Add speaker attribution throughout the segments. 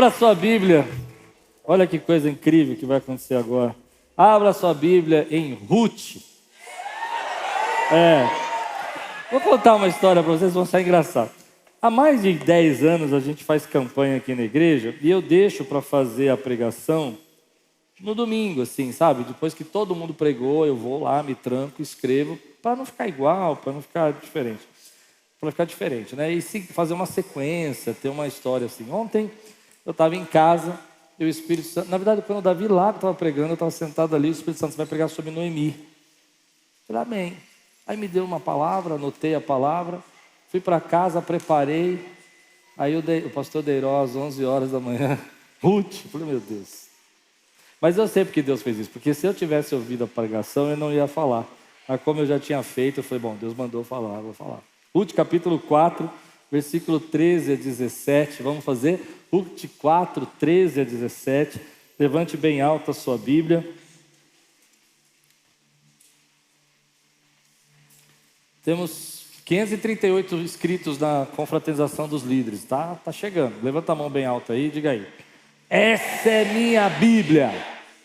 Speaker 1: Abra sua Bíblia. Olha que coisa incrível que vai acontecer agora. Abra sua Bíblia em Ruth. Vou contar uma história para vocês, vão achar engraçado. Há mais de 10 anos a gente faz campanha aqui na igreja e eu deixo para fazer a pregação no domingo, assim, sabe? Depois que todo mundo pregou, eu vou lá, me tranco, escrevo, para não ficar igual, para não ficar diferente. Para ficar diferente, né? E sim, fazer uma sequência, ter uma história assim. Ontem eu estava em casa e o Espírito Santo... Na verdade, quando o Davi lá estava pregando, eu estava sentado ali, o Espírito Santo vai pregar sobre Noemi. Eu falei, amém. Aí me deu uma palavra, anotei a palavra, fui para casa, preparei. Aí o pastor Deiró, às 11 horas da manhã, Ruth, eu falei, meu Deus. Mas eu sei porque Deus fez isso, porque se eu tivesse ouvido a pregação, eu não ia falar. Mas como eu já tinha feito, eu falei, bom, Deus mandou falar, eu vou falar. Ruth capítulo 4, versículo 13 a 17, vamos fazer? Ruth 4, 13 a 17, levante bem alta a sua Bíblia. Temos 538 inscritos na confraternização dos líderes, tá? Tá chegando, levanta a mão bem alta aí, diga aí. Essa é minha Bíblia,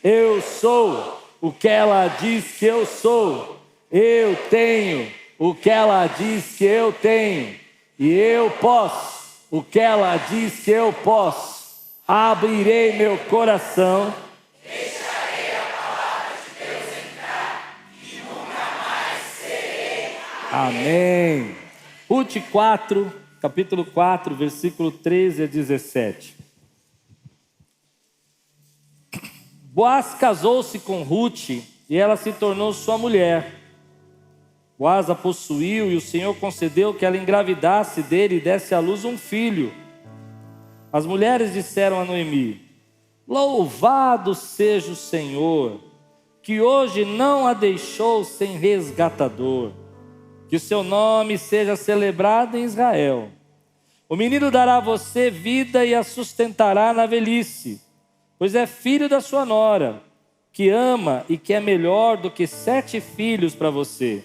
Speaker 1: eu sou o que ela diz que eu sou, eu tenho o que ela diz que eu tenho, e eu posso o que ela diz que eu posso. Abrirei meu coração, deixarei a palavra de Deus entrar, e nunca mais serei. Amém. Ruth 4, capítulo 4, versículo 13 a 17. Boaz casou-se com Ruth e ela se tornou sua mulher. Boaz a possuiu e o Senhor concedeu que ela engravidasse dele e desse à luz um filho. As mulheres disseram a Noemi, louvado seja o Senhor, que hoje não a deixou sem resgatador, que o seu nome seja celebrado em Israel. O menino dará a você vida e a sustentará na velhice, pois é filho da sua nora, que ama e que é melhor do que 7 filhos para você.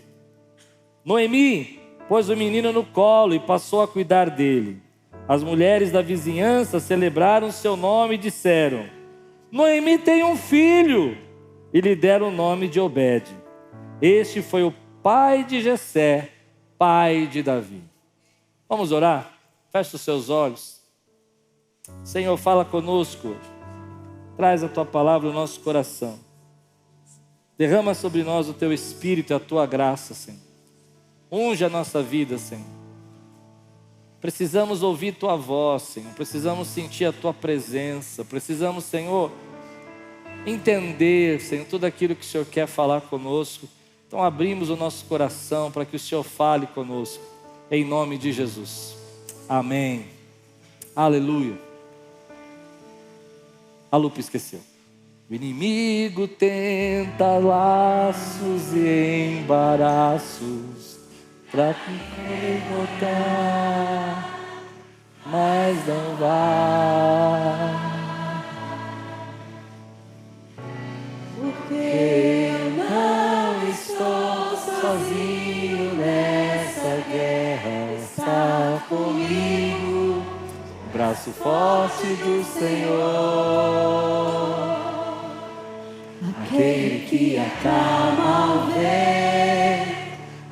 Speaker 1: Noemi pôs o menino no colo e passou a cuidar dele. As mulheres da vizinhança celebraram seu nome e disseram, Noemi tem um filho, e lhe deram o nome de Obed. Este foi o pai de Jessé, pai de Davi. Vamos orar? Feche os seus olhos. Senhor, fala conosco hoje. Traz a tua palavra no nosso coração. Derrama sobre nós o teu Espírito e a tua graça, Senhor. Unge a nossa vida, Senhor. Precisamos ouvir tua voz, Senhor. Precisamos sentir a tua presença. Precisamos, Senhor, entender, Senhor, tudo aquilo que o Senhor quer falar conosco. Então abrimos o nosso coração para que o Senhor fale conosco. Em nome de Jesus. Amém. Aleluia. A Lupa esqueceu. O inimigo tenta laços e embaraços para te botar, mas não vai, porque eu não estou sozinho nessa guerra, está comigo o braço forte do Senhor. Aquele que acalma o vento,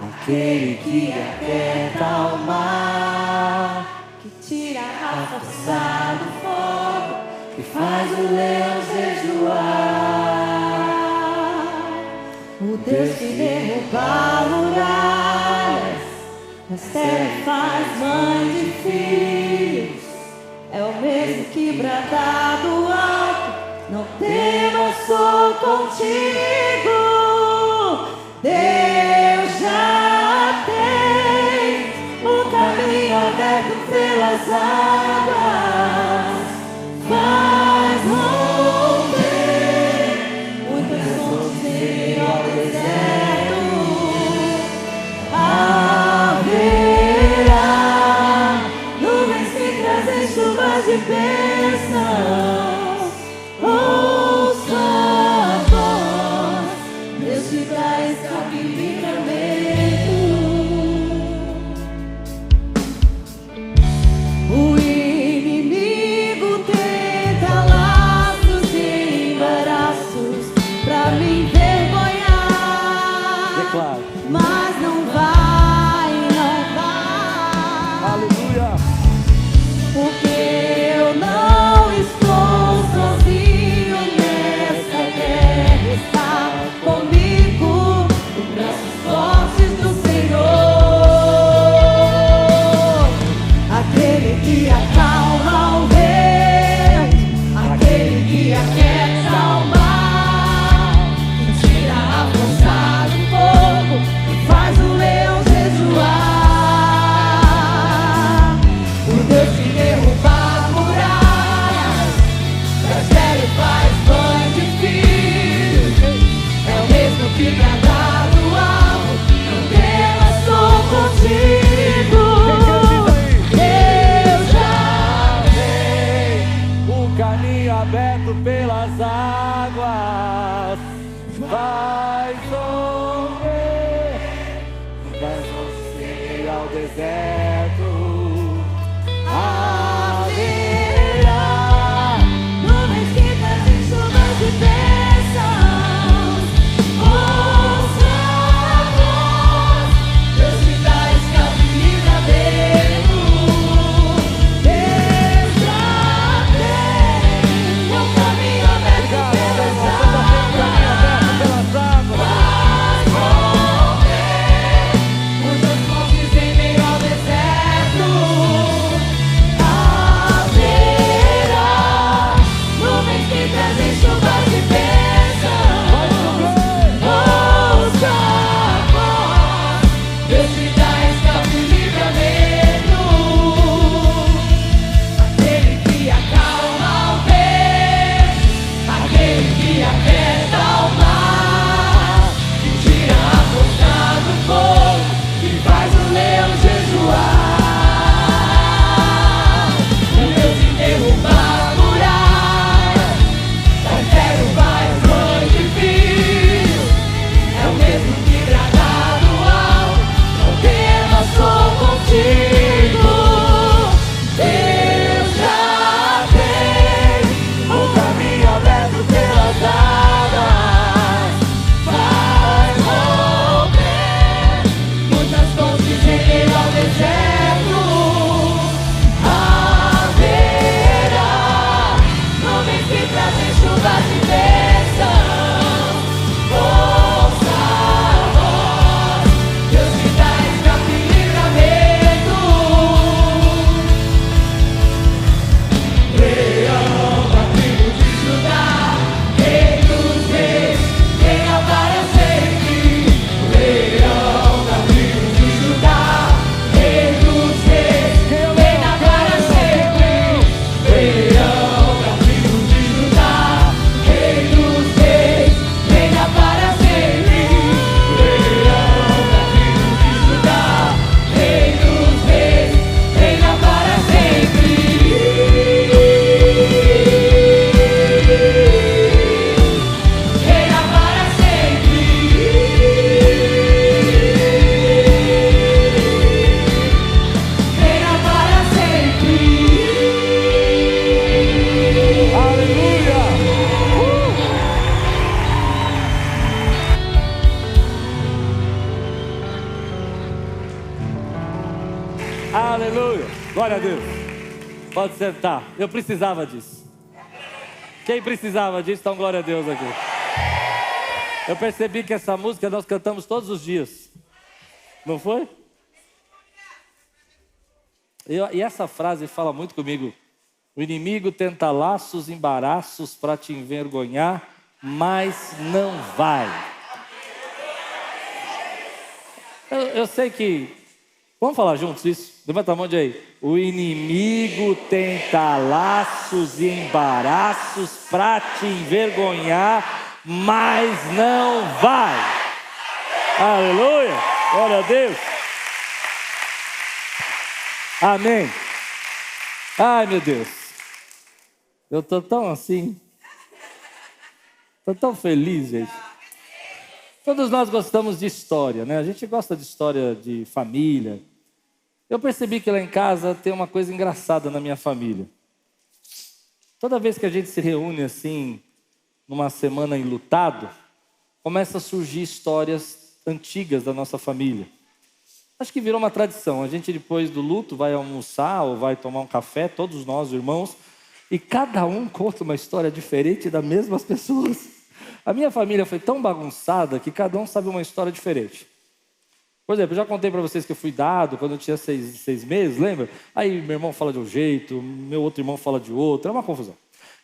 Speaker 1: aquele que aquieta o mar, que tira a força do fogo, que faz o leão jejuar. O Deus que derruba muralhas, mas faz mãe de filhos, é o mesmo que brada do alto, não temas, sou contigo. Deus já tem o caminho aberto pelas águas, faz romper muitas fontes em meio ao deserto. Haverá nuvens que trazem chuvas de bênção. Ouça a voz, Deus te dá escape e livramento. O inimigo tem Glória a Deus. Pode sentar. Eu precisava disso. Quem precisava disso, então glória a Deus aqui. Eu percebi que essa música nós cantamos todos os dias. Não foi? E essa frase fala muito comigo. O inimigo tenta laços, embaraços para te envergonhar, mas não vai. Eu sei que... Vamos falar juntos isso? Levanta a mão de aí. O inimigo tenta laços e embaraços para te envergonhar, mas não vai. Aleluia! Glória a Deus! Amém! Ai, meu Deus! Eu estou tão assim. Estou tão feliz, gente. Todos nós gostamos de história, né? A gente gosta de história de família. Eu percebi que lá em casa tem uma coisa engraçada na minha família. Toda vez que a gente se reúne assim, numa semana enlutado, começa a surgir histórias antigas da nossa família. Acho que virou uma tradição. A gente depois do luto vai almoçar ou vai tomar um café, todos nós, irmãos, e cada um conta uma história diferente das mesmas pessoas. A minha família foi tão bagunçada que cada um sabe uma história diferente. Por exemplo, eu já contei para vocês que eu fui dado quando eu tinha seis meses, lembra? Aí meu irmão fala de um jeito, meu outro irmão fala de outro, é uma confusão.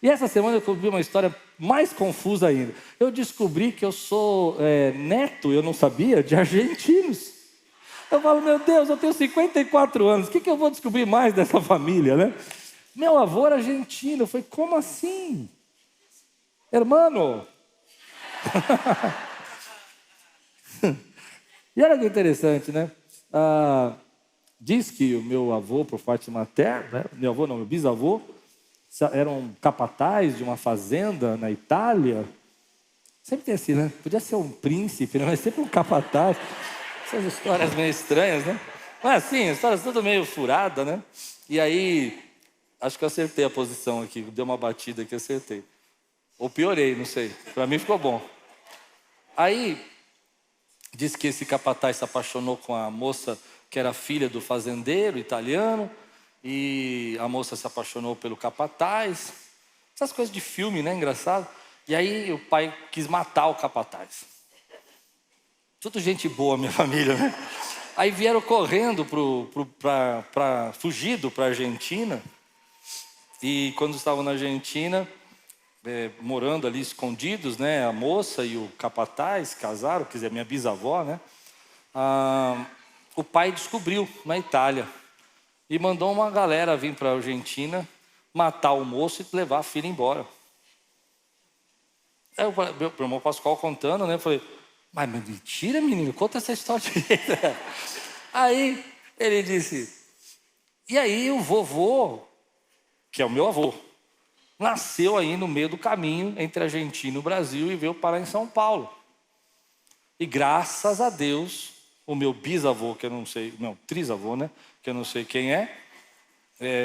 Speaker 1: E essa semana eu descobri uma história mais confusa ainda. Eu descobri que eu sou neto, eu não sabia, de argentinos. Eu falo, meu Deus, eu tenho 54 anos, o que eu vou descobrir mais dessa família, né? Meu avô era argentino, eu falei, como assim? Hermano... E olha que interessante, né? Diz que o meu avô, por parte materna, né? Meu avô não, meu bisavô, era um capataz de uma fazenda na Itália. Sempre tem assim, né? Podia ser um príncipe, né? Mas sempre um capataz. Essas histórias meio estranhas, né? Mas assim, histórias tudo meio furada, né? E aí, acho que eu acertei a posição aqui, deu uma batida aqui, acertei. Ou piorei, não sei. Para mim ficou bom. Aí, diz que esse capataz se apaixonou com a moça que era filha do fazendeiro italiano, e a moça se apaixonou pelo capataz. Essas coisas de filme, né? Engraçado. E aí o pai quis matar o capataz. Tudo gente boa, minha família, né? Aí vieram correndo fugido para a Argentina. E quando estavam na Argentina... morando ali escondidos, né? A moça e o capataz casaram, quer dizer, minha bisavó, né? O pai descobriu na Itália e mandou uma galera vir para a Argentina matar o moço e levar a filha embora. Aí meu irmão Pascoal contando, né? Eu falei, mas mentira, menino, conta essa história direito. Aí ele disse, e aí o vovô, que é o meu avô, nasceu aí no meio do caminho entre a Argentina e o Brasil e veio parar em São Paulo. E graças a Deus, o meu bisavô, que eu não sei, não, trisavô, né? Que eu não sei quem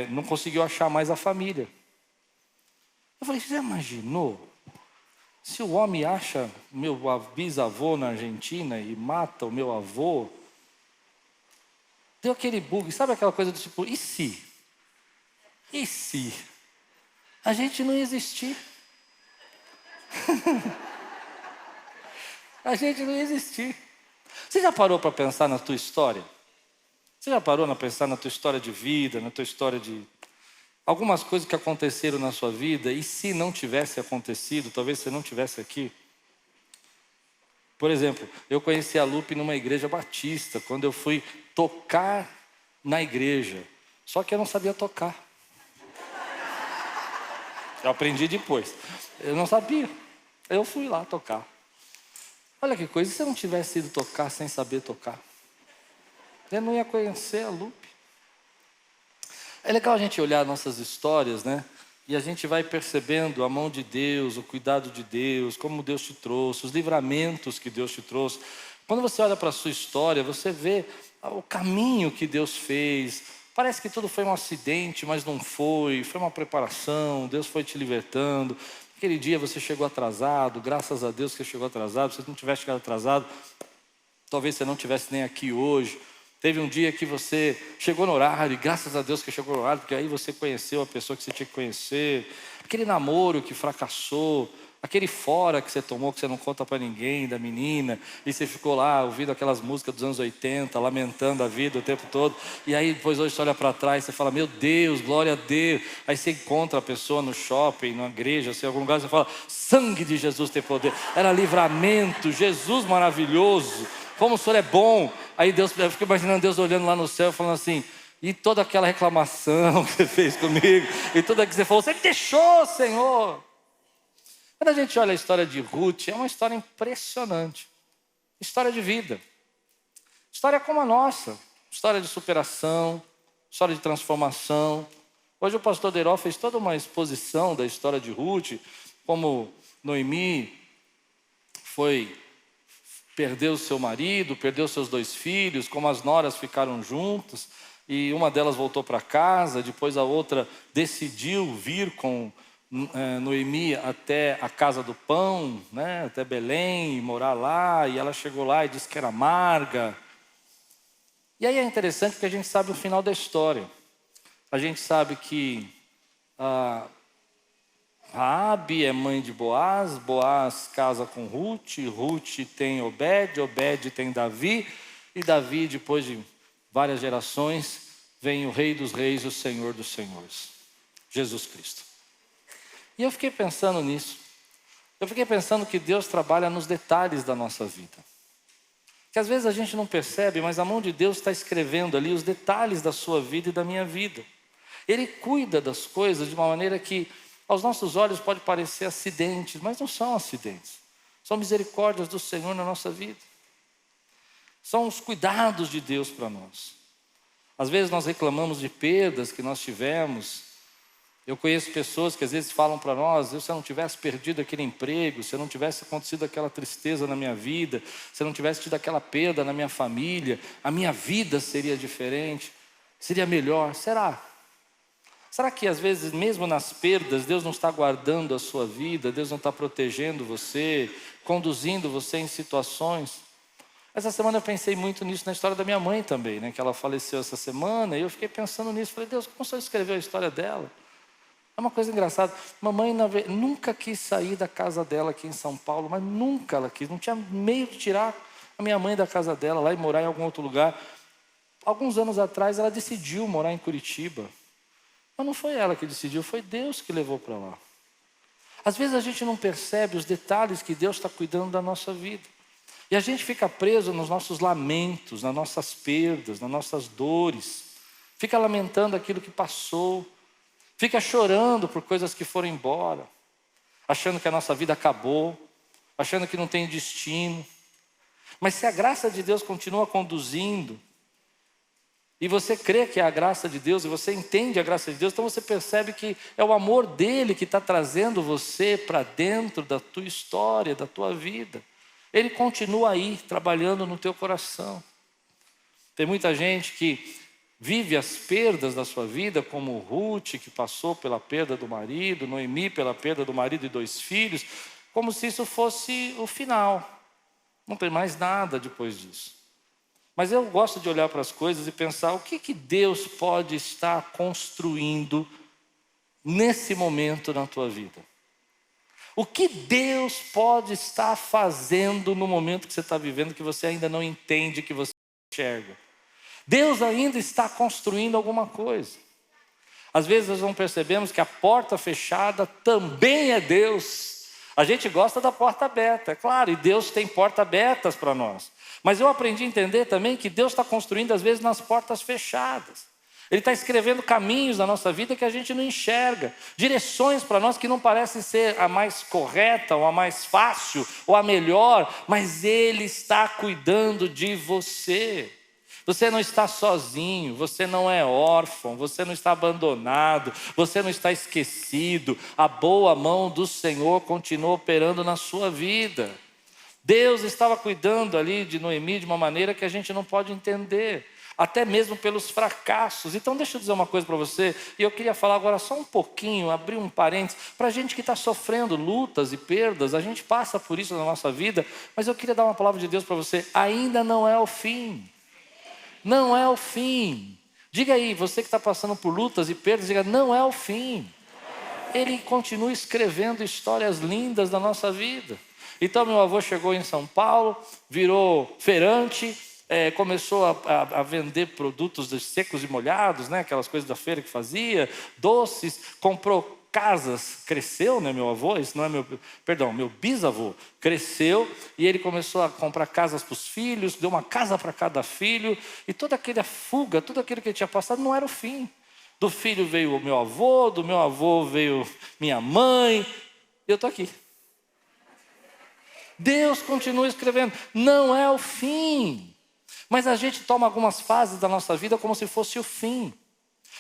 Speaker 1: não conseguiu achar mais a família. Eu falei, você já imaginou? Se o homem acha meu bisavô na Argentina e mata o meu avô, deu aquele bug, sabe aquela coisa do tipo, e se? E se? A gente não ia existir. A gente não ia existir. Você já parou para pensar na tua história? Você já parou para pensar na tua história de vida, na tua história de... algumas coisas que aconteceram na sua vida, e se não tivesse acontecido, talvez você não estivesse aqui? Por exemplo, eu conheci a Lupe numa igreja batista, quando eu fui tocar na igreja. Só que eu não sabia tocar. Eu aprendi depois. Eu não sabia. Eu fui lá tocar. Olha que coisa, e se eu não tivesse ido tocar sem saber tocar? Eu não ia conhecer a Lupe. É legal a gente olhar nossas histórias, né? E a gente vai percebendo a mão de Deus, o cuidado de Deus, como Deus te trouxe, os livramentos que Deus te trouxe. Quando você olha para a sua história, você vê o caminho que Deus fez. Parece que tudo foi um acidente, mas não foi. Foi uma preparação, Deus foi te libertando. Aquele dia você chegou atrasado, graças a Deus que você chegou atrasado. Se você não tivesse chegado atrasado, talvez você não estivesse nem aqui hoje. Teve um dia que você chegou no horário, e graças a Deus que chegou no horário, porque aí você conheceu a pessoa que você tinha que conhecer. Aquele namoro que fracassou, aquele fora que você tomou, que você não conta para ninguém, da menina, e você ficou lá ouvindo aquelas músicas dos anos 80, lamentando a vida o tempo todo, e aí depois hoje você olha para trás, você fala, meu Deus, glória a Deus. Aí você encontra a pessoa no shopping, na igreja, assim, em algum lugar, você fala, sangue de Jesus tem poder, era livramento, Jesus maravilhoso, como o Senhor é bom. Aí Deus, eu fico imaginando Deus olhando lá no céu, falando assim, e toda aquela reclamação que você fez comigo, e tudo aquilo que você falou, você me deixou, Senhor. Quando a gente olha a história de Ruth, é uma história impressionante. História de vida. História como a nossa. História de superação, história de transformação. Hoje o pastor Deró fez toda uma exposição da história de Ruth, como Noemi perdeu seu marido, perdeu seus 2 filhos, como as noras ficaram juntas, e uma delas voltou para casa, depois a outra decidiu vir com Noemi até a casa do pão, né, até Belém, e morar lá, e ela chegou lá e disse que era amarga. E aí é interessante porque a gente sabe o final da história. A gente sabe que Raabe é mãe de Boaz, Boaz casa com Ruth, Ruth tem Obed, Obed tem Davi, e Davi, depois de várias gerações, vem o Rei dos Reis, o Senhor dos Senhores, Jesus Cristo. E eu fiquei pensando nisso. Eu fiquei pensando que Deus trabalha nos detalhes da nossa vida. Que às vezes a gente não percebe, mas a mão de Deus está escrevendo ali os detalhes da sua vida e da minha vida. Ele cuida das coisas de uma maneira que aos nossos olhos pode parecer acidentes, mas não são acidentes. São misericórdias do Senhor na nossa vida. São os cuidados de Deus para nós. Às vezes nós reclamamos de perdas que nós tivemos. Eu conheço pessoas que às vezes falam para nós, se eu não tivesse perdido aquele emprego, se não tivesse acontecido aquela tristeza na minha vida, se eu não tivesse tido aquela perda na minha família, a minha vida seria diferente, seria melhor. Será? Será que às vezes, mesmo nas perdas, Deus não está guardando a sua vida, Deus não está protegendo você, conduzindo você em situações? Essa semana eu pensei muito nisso na história da minha mãe também, né? Que ela faleceu essa semana, e eu fiquei pensando nisso, falei, Deus, como o Senhor escreveu a história dela? É uma coisa engraçada, mamãe nunca quis sair da casa dela aqui em São Paulo, mas nunca ela quis, não tinha meio de tirar a minha mãe da casa dela lá e morar em algum outro lugar. Alguns anos atrás ela decidiu morar em Curitiba. Mas não foi ela que decidiu, foi Deus que levou para lá. Às vezes a gente não percebe os detalhes que Deus está cuidando da nossa vida. E a gente fica preso nos nossos lamentos, nas nossas perdas, nas nossas dores. Fica lamentando aquilo que passou. Fica chorando por coisas que foram embora. Achando que a nossa vida acabou. Achando que não tem destino. Mas se a graça de Deus continua conduzindo, e você crê que é a graça de Deus, e você entende a graça de Deus, então você percebe que é o amor dele que está trazendo você para dentro da tua história, da tua vida. Ele continua aí, trabalhando no teu coração. Tem muita gente que vive as perdas da sua vida, como Ruth, que passou pela perda do marido, Noemi pela perda do marido e 2 filhos, como se isso fosse o final. Não tem mais nada depois disso. Mas eu gosto de olhar para as coisas e pensar o que Deus pode estar construindo nesse momento na tua vida. O que Deus pode estar fazendo no momento que você está vivendo, que você ainda não entende, que você não enxerga. Deus ainda está construindo alguma coisa. Às vezes nós não percebemos que a porta fechada também é Deus. A gente gosta da porta aberta, é claro, e Deus tem portas abertas para nós. Mas eu aprendi a entender também que Deus está construindo às vezes nas portas fechadas. Ele está escrevendo caminhos na nossa vida que a gente não enxerga. Direções para nós que não parecem ser a mais correta, ou a mais fácil, ou a melhor. Mas Ele está cuidando de você. Você não está sozinho, você não é órfão, você não está abandonado, você não está esquecido. A boa mão do Senhor continua operando na sua vida. Deus estava cuidando ali de Noemi de uma maneira que a gente não pode entender, até mesmo pelos fracassos. Então deixa eu dizer uma coisa para você, e eu queria falar agora só um pouquinho, abrir um parênteses, para a gente que está sofrendo lutas e perdas, a gente passa por isso na nossa vida, mas eu queria dar uma palavra de Deus para você, ainda não é o fim. não é o fim. Diga aí, você que está passando por lutas e perdas, diga, não é o fim. Ele continua escrevendo histórias lindas da nossa vida. Então meu avô chegou em São Paulo, virou feirante, começou a vender produtos secos e molhados, né? Aquelas coisas da feira que fazia, doces, comprou casas, cresceu, né, meu avô, isso não é meu bisavô, cresceu e ele começou a comprar casas para os filhos, deu uma casa para cada filho, e toda aquela fuga, tudo aquilo que ele tinha passado não era o fim. Do filho veio o meu avô, do meu avô veio minha mãe, e eu estou aqui. Deus continua escrevendo, não é o fim, mas a gente toma algumas fases da nossa vida como se fosse o fim.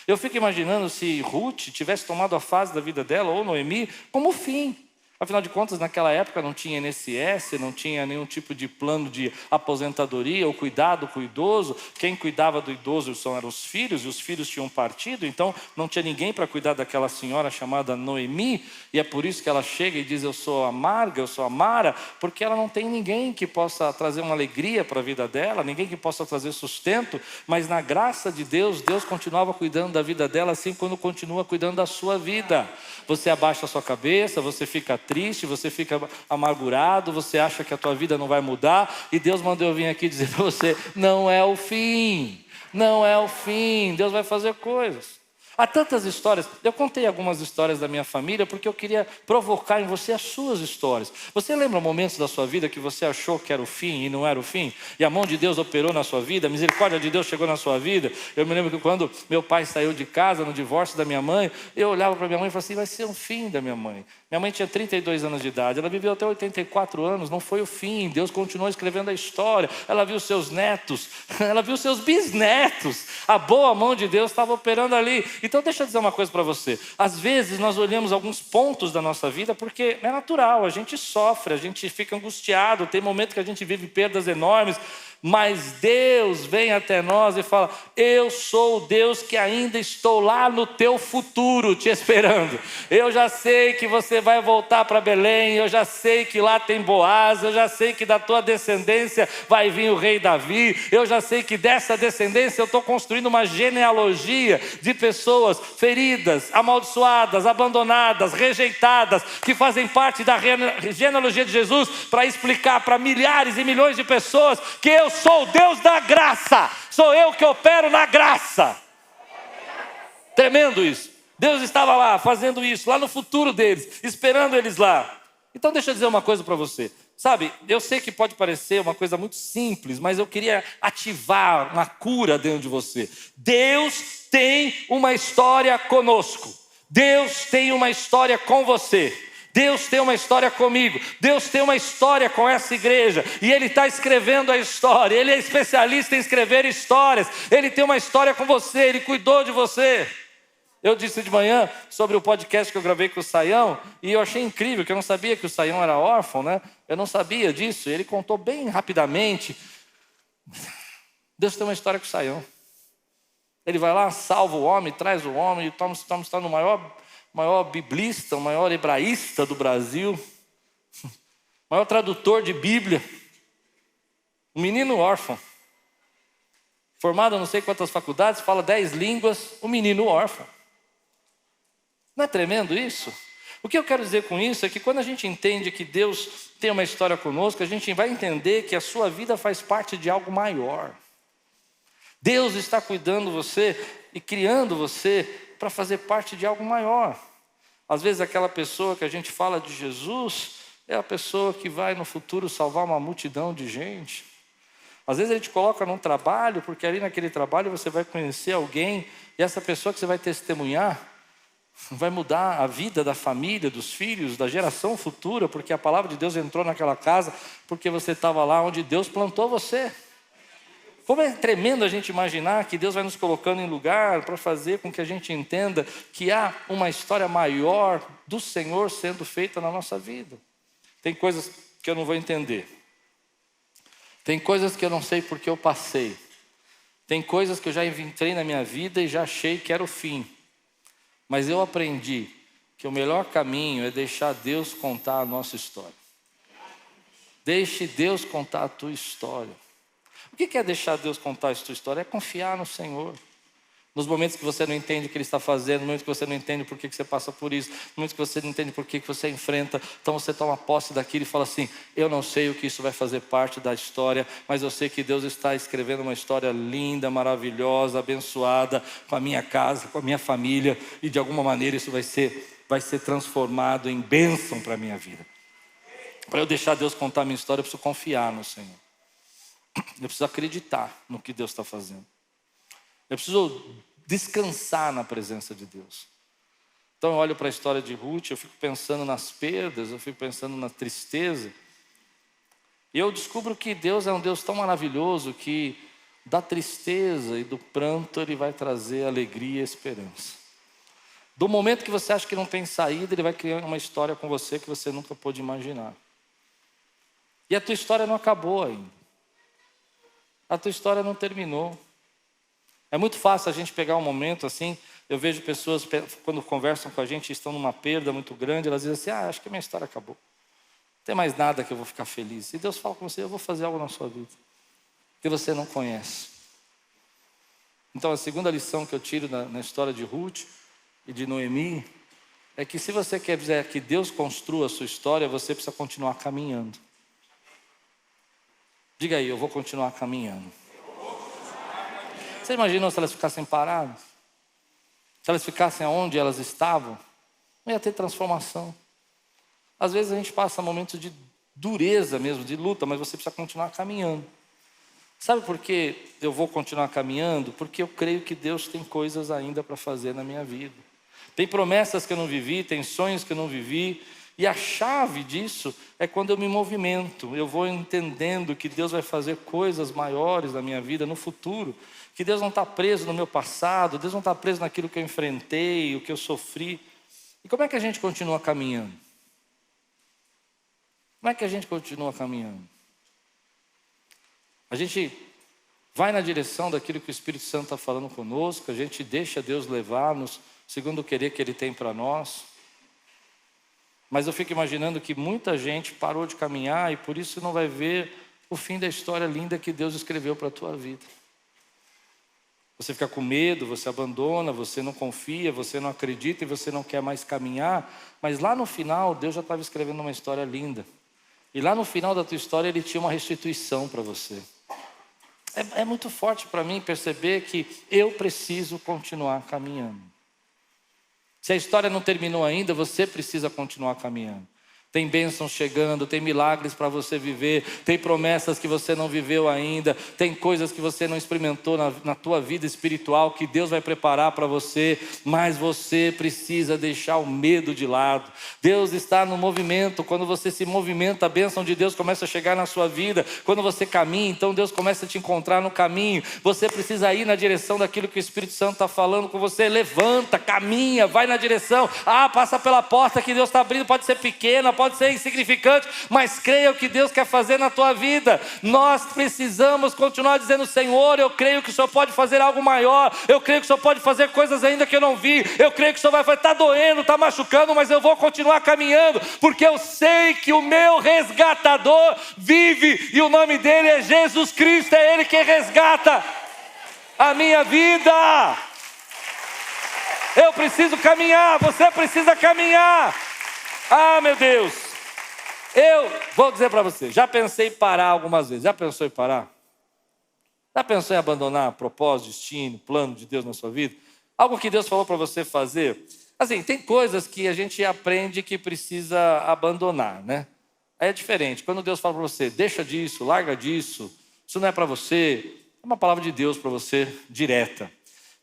Speaker 1: Eu fico imaginando se Ruth tivesse tomado a fase da vida dela, ou Noemi, como o fim. Afinal de contas, naquela época não tinha INSS, não tinha nenhum tipo de plano de aposentadoria ou cuidado com o idoso. Quem cuidava do idoso eram os filhos, e os filhos tinham partido, então não tinha ninguém para cuidar daquela senhora chamada Noemi. E é por isso que ela chega e diz, eu sou amarga, eu sou amara, porque ela não tem ninguém que possa trazer uma alegria para a vida dela, ninguém que possa trazer sustento, mas na graça de Deus, Deus continuava cuidando da vida dela, assim como continua cuidando da sua vida. Você abaixa a sua cabeça, você fica triste, você fica amargurado, você acha que a tua vida não vai mudar, e Deus mandou eu vir aqui dizer para você, não é o fim, não é o fim, Deus vai fazer coisas. Há tantas histórias, eu contei algumas histórias da minha família porque eu queria provocar em você as suas histórias. Você lembra momentos da sua vida que você achou que era o fim e não era o fim? E a mão de Deus operou na sua vida, a misericórdia de Deus chegou na sua vida? Eu me lembro que quando meu pai saiu de casa, no divórcio da minha mãe, eu olhava para minha mãe e falava assim, vai ser o fim da minha mãe. Minha mãe tinha 32 anos de idade, ela viveu até 84 anos, não foi o fim, Deus continuou escrevendo a história, ela viu seus netos, ela viu seus bisnetos, a boa mão de Deus estava operando ali. Então deixa eu dizer uma coisa para você, às vezes nós olhamos alguns pontos da nossa vida porque é natural, a gente sofre, a gente fica angustiado, tem momentos que a gente vive perdas enormes, mas Deus vem até nós e fala, eu sou o Deus que ainda estou lá no teu futuro te esperando. Eu já sei que você vai voltar para Belém, eu já sei que lá tem Boaz, eu já sei que da tua descendência vai vir o rei Davi, eu já sei que dessa descendência eu estou construindo uma genealogia de pessoas feridas, amaldiçoadas, abandonadas, rejeitadas, que fazem parte da genealogia de Jesus, para explicar para milhares e milhões de pessoas que eu sou o Deus da graça, sou eu que opero na graça. Tremendo isso. Deus estava lá fazendo isso, lá no futuro deles, esperando eles lá. Então deixa eu dizer uma coisa para você. Sabe, eu sei que pode parecer uma coisa muito simples, mas eu queria ativar uma cura dentro de você. Deus tem uma história conosco. Deus tem uma história com você. Deus tem uma história comigo, Deus tem uma história com essa igreja, e Ele está escrevendo a história, Ele é especialista em escrever histórias, Ele tem uma história com você, Ele cuidou de você. Eu disse de manhã sobre o podcast que eu gravei com o Saião, e eu achei incrível, que eu não sabia que o Saião era órfão, né? Eu não sabia disso, ele contou bem rapidamente. Deus tem uma história com o Saião. Ele vai lá, salva o homem, traz o homem, e estamos no maior biblista, o maior hebraísta do Brasil, o maior tradutor de Bíblia, um menino órfão, formado em não sei quantas faculdades, fala 10 línguas, um menino órfão. Não é tremendo isso? O que eu quero dizer com isso é que quando a gente entende que Deus tem uma história conosco, a gente vai entender que a sua vida faz parte de algo maior. Deus está cuidando de você e criando você para fazer parte de algo maior. Às vezes aquela pessoa que a gente fala de Jesus é a pessoa que vai no futuro salvar uma multidão de gente. Às vezes a gente coloca num trabalho, porque ali naquele trabalho você vai conhecer alguém, e essa pessoa que você vai testemunhar vai mudar a vida da família, dos filhos, da geração futura, porque a palavra de Deus entrou naquela casa, porque você estava lá onde Deus plantou você. Como é tremendo a gente imaginar que Deus vai nos colocando em lugar para fazer com que a gente entenda que há uma história maior do Senhor sendo feita na nossa vida. Tem coisas que eu não vou entender. Tem coisas que eu não sei porque eu passei. Tem coisas que eu já entrei na minha vida e já achei que era o fim. Mas eu aprendi que o melhor caminho é deixar Deus contar a nossa história. Deixe Deus contar a tua história. O O que é deixar Deus contar a sua história? É confiar no Senhor. Nos momentos que você não entende o que Ele está fazendo, nos momentos que você não entende por que você passa por isso, nos momentos que você não entende por que você enfrenta, então você toma posse daquilo e fala assim: eu não sei o que isso vai fazer parte da história, mas eu sei que Deus está escrevendo uma história linda, maravilhosa, abençoada, com a minha casa, com a minha família, e de alguma maneira isso vai ser transformado em bênção para a minha vida. Para eu deixar Deus contar a minha história, eu preciso confiar no Senhor. Eu preciso acreditar no que Deus está fazendo. Eu preciso descansar na presença de Deus. Então eu olho para a história de Ruth, eu fico pensando nas perdas, eu fico pensando na tristeza. E eu descubro que Deus é um Deus tão maravilhoso que da tristeza e do pranto Ele vai trazer alegria e esperança. Do momento que você acha que não tem saída, Ele vai criar uma história com você que você nunca pôde imaginar. E a tua história não acabou ainda. A tua história não terminou. É muito fácil a gente pegar um momento assim. Eu vejo pessoas, quando conversam com a gente, estão numa perda muito grande, elas dizem assim: acho que a minha história acabou. Não tem mais nada que eu vou ficar feliz. E Deus fala com você: eu vou fazer algo na sua vida que você não conhece. Então a segunda lição que eu tiro na história de Ruth e de Noemi é que se você quer dizer que Deus construa a sua história, você precisa continuar caminhando. Diga aí: eu vou continuar caminhando. Você imaginou se elas ficassem paradas? Se elas ficassem onde elas estavam? Não ia ter transformação. Às vezes a gente passa momentos de dureza mesmo, de luta, mas você precisa continuar caminhando. Sabe por que eu vou continuar caminhando? Porque eu creio que Deus tem coisas ainda para fazer na minha vida. Tem promessas que eu não vivi, tem sonhos que eu não vivi. E a chave disso é quando eu me movimento. Eu vou entendendo que Deus vai fazer coisas maiores na minha vida no futuro. Que Deus não está preso no meu passado, Deus não está preso naquilo que eu enfrentei, o que eu sofri. E como é que a gente continua caminhando? Como é que a gente continua caminhando? A gente vai na direção daquilo que o Espírito Santo está falando conosco, a gente deixa Deus levar-nos segundo o querer que Ele tem para nós. Mas eu fico imaginando que muita gente parou de caminhar e por isso não vai ver o fim da história linda que Deus escreveu para a tua vida. Você fica com medo, você abandona, você não confia, você não acredita e você não quer mais caminhar. Mas lá no final, Deus já estava escrevendo uma história linda. E lá no final da tua história, Ele tinha uma restituição para você. É muito forte para mim perceber que eu preciso continuar caminhando. Se a história não terminou ainda, você precisa continuar caminhando. Tem bênçãos chegando, tem milagres para você viver, tem promessas que você não viveu ainda, tem coisas que você não experimentou na tua vida espiritual que Deus vai preparar para você, mas você precisa deixar o medo de lado. Deus está no movimento, quando você se movimenta, a bênção de Deus começa a chegar na sua vida. Quando você caminha, então Deus começa a te encontrar no caminho. Você precisa ir na direção daquilo que o Espírito Santo está falando com você. Levanta, caminha, vai na direção. Passa pela porta que Deus está abrindo, pode ser pequena, pode ser insignificante, mas creia o que Deus quer fazer na tua vida. Nós precisamos continuar dizendo: Senhor, eu creio que o Senhor pode fazer algo maior, eu creio que o Senhor pode fazer coisas ainda que eu não vi, eu creio que o Senhor vai fazer, está doendo, está machucando, mas eu vou continuar caminhando, porque eu sei que o meu resgatador vive, e o nome dele é Jesus Cristo, é Ele que resgata a minha vida. Eu preciso caminhar, você precisa caminhar. Meu Deus, eu vou dizer para você, já pensei em parar algumas vezes. Já pensou em parar? Já pensou em abandonar propósito, destino, plano de Deus na sua vida? Algo que Deus falou para você fazer? Assim, tem coisas que a gente aprende que precisa abandonar, né? Aí é diferente, quando Deus fala para você: deixa disso, larga disso, isso não é para você, é uma palavra de Deus para você direta.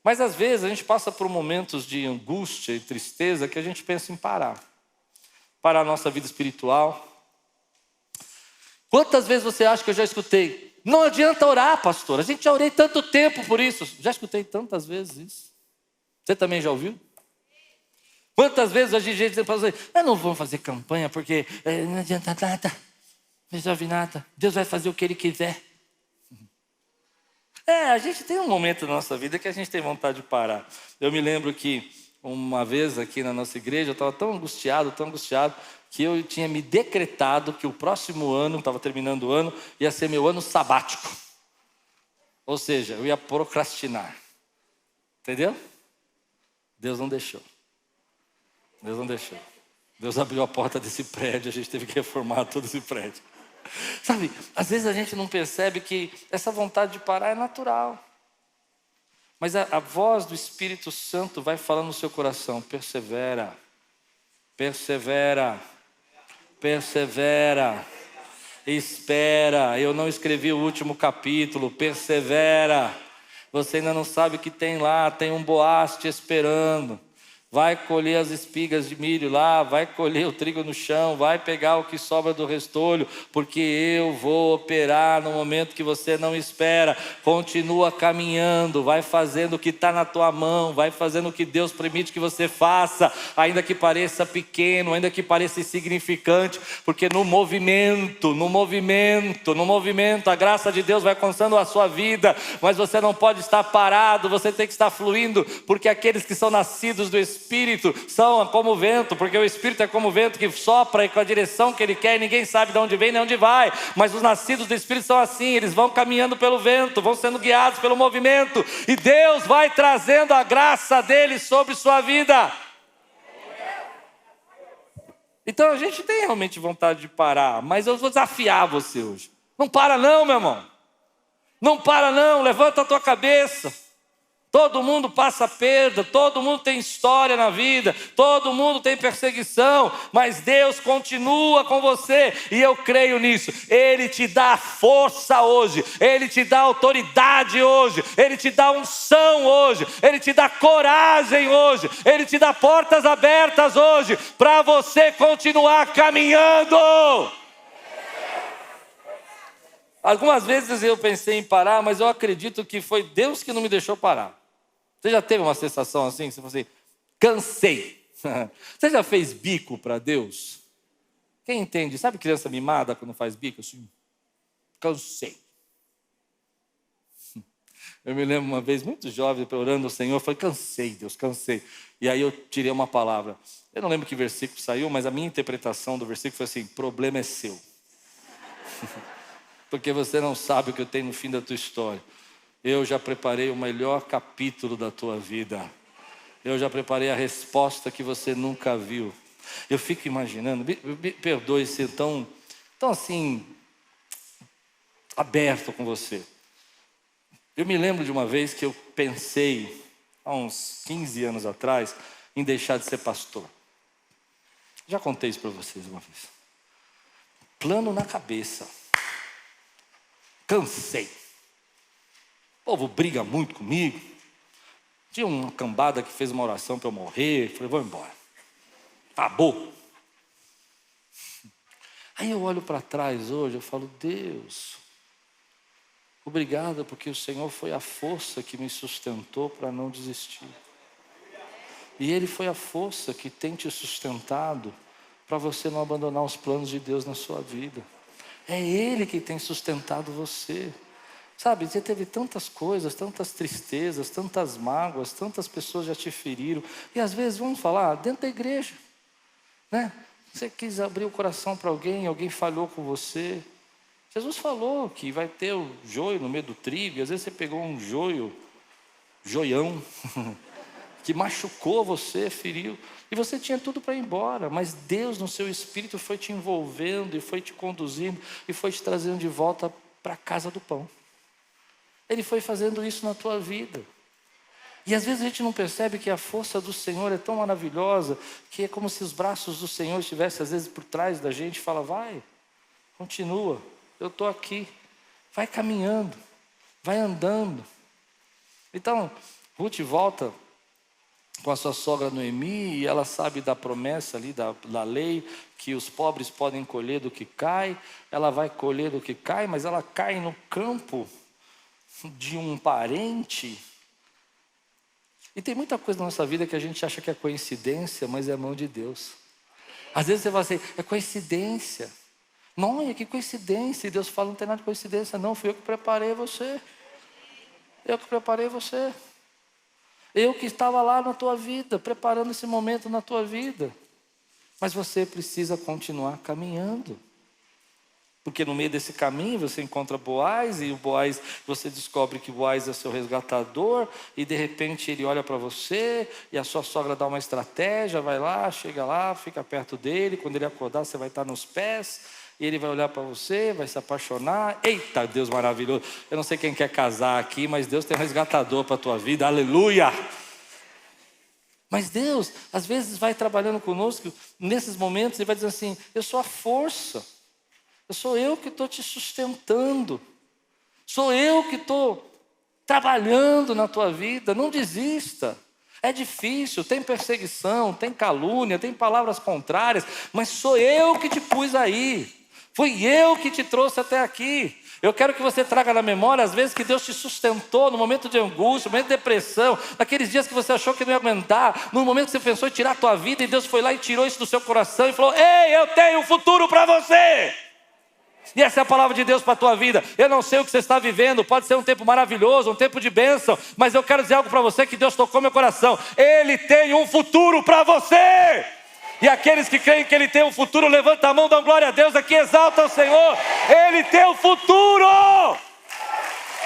Speaker 1: Mas às vezes a gente passa por momentos de angústia e tristeza que a gente pensa em parar a nossa vida espiritual. Quantas vezes você acha que eu já escutei: não adianta orar, pastor, a gente já orei tanto tempo por isso? Já escutei tantas vezes isso. Você também já ouviu? Quantas vezes a gente diz para você: não vamos fazer campanha porque não adianta nada, não resolve nada, Deus vai fazer o que Ele quiser. A gente tem um momento na nossa vida que a gente tem vontade de parar. Eu me lembro que uma vez aqui na nossa igreja, eu estava tão angustiado, que eu tinha me decretado que o próximo ano, estava terminando o ano, ia ser meu ano sabático. Ou seja, eu ia procrastinar. Entendeu? Deus não deixou. Deus não deixou. Deus abriu a porta desse prédio, a gente teve que reformar todo esse prédio. Sabe, às vezes a gente não percebe que essa vontade de parar é natural. Mas a voz do Espírito Santo vai falando no seu coração: persevera, persevera, persevera, espera. Eu não escrevi o último capítulo, persevera. Você ainda não sabe o que tem lá, tem um Boaz te esperando. Vai colher as espigas de milho lá, vai colher o trigo no chão, vai pegar o que sobra do restolho, porque eu vou operar no momento que você não espera. Continua caminhando, vai fazendo o que está na tua mão, vai fazendo o que Deus permite que você faça, ainda que pareça pequeno, ainda que pareça insignificante, porque no movimento, a graça de Deus vai alcançando a sua vida, mas você não pode estar parado, você tem que estar fluindo, porque aqueles que são nascidos do Espírito são como o vento, porque o Espírito é como o vento que sopra e com a direção que ele quer, e ninguém sabe de onde vem nem onde vai. Mas os nascidos do Espírito são assim, eles vão caminhando pelo vento, vão sendo guiados pelo movimento, e Deus vai trazendo a graça dele sobre sua vida. Então a gente tem realmente vontade de parar, mas eu vou desafiar você hoje. Não para não, meu irmão. Não para não, levanta a tua cabeça. Todo mundo passa perda, todo mundo tem história na vida, todo mundo tem perseguição, mas Deus continua com você, e eu creio nisso. Ele te dá força hoje, Ele te dá autoridade hoje, Ele te dá unção hoje, Ele te dá coragem hoje, Ele te dá portas abertas hoje, para você continuar caminhando. Algumas vezes eu pensei em parar, mas eu acredito que foi Deus que não me deixou parar. Você já teve uma sensação assim? Você falou assim: cansei. Você já fez bico para Deus? Quem entende? Sabe criança mimada quando faz bico? Assim, cansei. Eu me lembro uma vez, muito jovem, orando ao Senhor, eu falei: cansei, Deus, cansei. E aí eu tirei uma palavra. Eu não lembro que versículo saiu, mas a minha interpretação do versículo foi assim: problema é seu. Porque você não sabe o que eu tenho no fim da tua história. Eu já preparei o melhor capítulo da tua vida. Eu já preparei a resposta que você nunca viu. Eu fico imaginando, me perdoe ser tão assim, aberto com você. Eu me lembro de uma vez que eu pensei, há uns 15 anos atrás, em deixar de ser pastor. Já contei isso para vocês uma vez. Plano na cabeça. Cansei. O povo briga muito comigo. Tinha uma cambada que fez uma oração para eu morrer. Falei: vou embora. Acabou. Aí eu olho para trás hoje, eu falo: Deus, obrigado, porque o Senhor foi a força que me sustentou para não desistir. E Ele foi a força que tem te sustentado para você não abandonar os planos de Deus na sua vida. É Ele que tem sustentado você. Sabe, você teve tantas coisas, tantas tristezas, tantas mágoas, tantas pessoas já te feriram. E às vezes, vamos falar, dentro da igreja, né? Você quis abrir o coração para alguém, alguém falhou com você. Jesus falou que vai ter o joio no meio do trigo, e às vezes você pegou um joião, que machucou você, feriu, e você tinha tudo para ir embora, mas Deus no seu espírito foi te envolvendo, e foi te conduzindo, e foi te trazendo de volta para a casa do pão. Ele foi fazendo isso na tua vida. E às vezes a gente não percebe que a força do Senhor é tão maravilhosa, que é como se os braços do Senhor estivessem às vezes por trás da gente, e fala: vai, continua, eu estou aqui, vai caminhando, vai andando. Então, Ruth volta com a sua sogra Noemi, e ela sabe da promessa ali, da lei, que os pobres podem colher do que cai. Ela vai colher do que cai, mas ela cai no campo de um parente. E tem muita coisa na nossa vida que a gente acha que é coincidência, mas é a mão de Deus. Às vezes você fala assim: é coincidência. Não, que coincidência. E Deus fala: não tem nada de coincidência não, fui eu que preparei você. Eu que preparei você. Eu que estava lá na tua vida, preparando esse momento na tua vida. Mas você precisa continuar caminhando. Porque no meio desse caminho você encontra Boaz, e o Boaz, você descobre que Boaz é seu resgatador, e de repente ele olha para você, e a sua sogra dá uma estratégia, vai lá, chega lá, fica perto dele, quando ele acordar você vai estar nos pés, e ele vai olhar para você, vai se apaixonar. Eita, Deus maravilhoso! Eu não sei quem quer casar aqui, mas Deus tem um resgatador para a tua vida, aleluia! Mas Deus, às vezes, vai trabalhando conosco nesses momentos e vai dizer assim: eu sou a força. Sou eu que estou te sustentando. Sou eu que estou trabalhando na tua vida. Não desista. É difícil, tem perseguição, tem calúnia, tem palavras contrárias, mas sou eu que te pus aí. Fui eu que te trouxe até aqui. Eu quero que você traga na memória as vezes que Deus te sustentou no momento de angústia, no momento de depressão, naqueles dias que você achou que não ia aguentar, no momento que você pensou em tirar a tua vida e Deus foi lá e tirou isso do seu coração e falou: ei, eu tenho um futuro para você. E essa é a palavra de Deus para a tua vida. Eu não sei o que você está vivendo, pode ser um tempo maravilhoso, um tempo de bênção, mas eu quero dizer algo para você que Deus tocou meu coração. Ele tem um futuro para você. E aqueles que creem que Ele tem um futuro, levanta a mão, dão glória a Deus aqui, exalta o Senhor. Ele tem um futuro.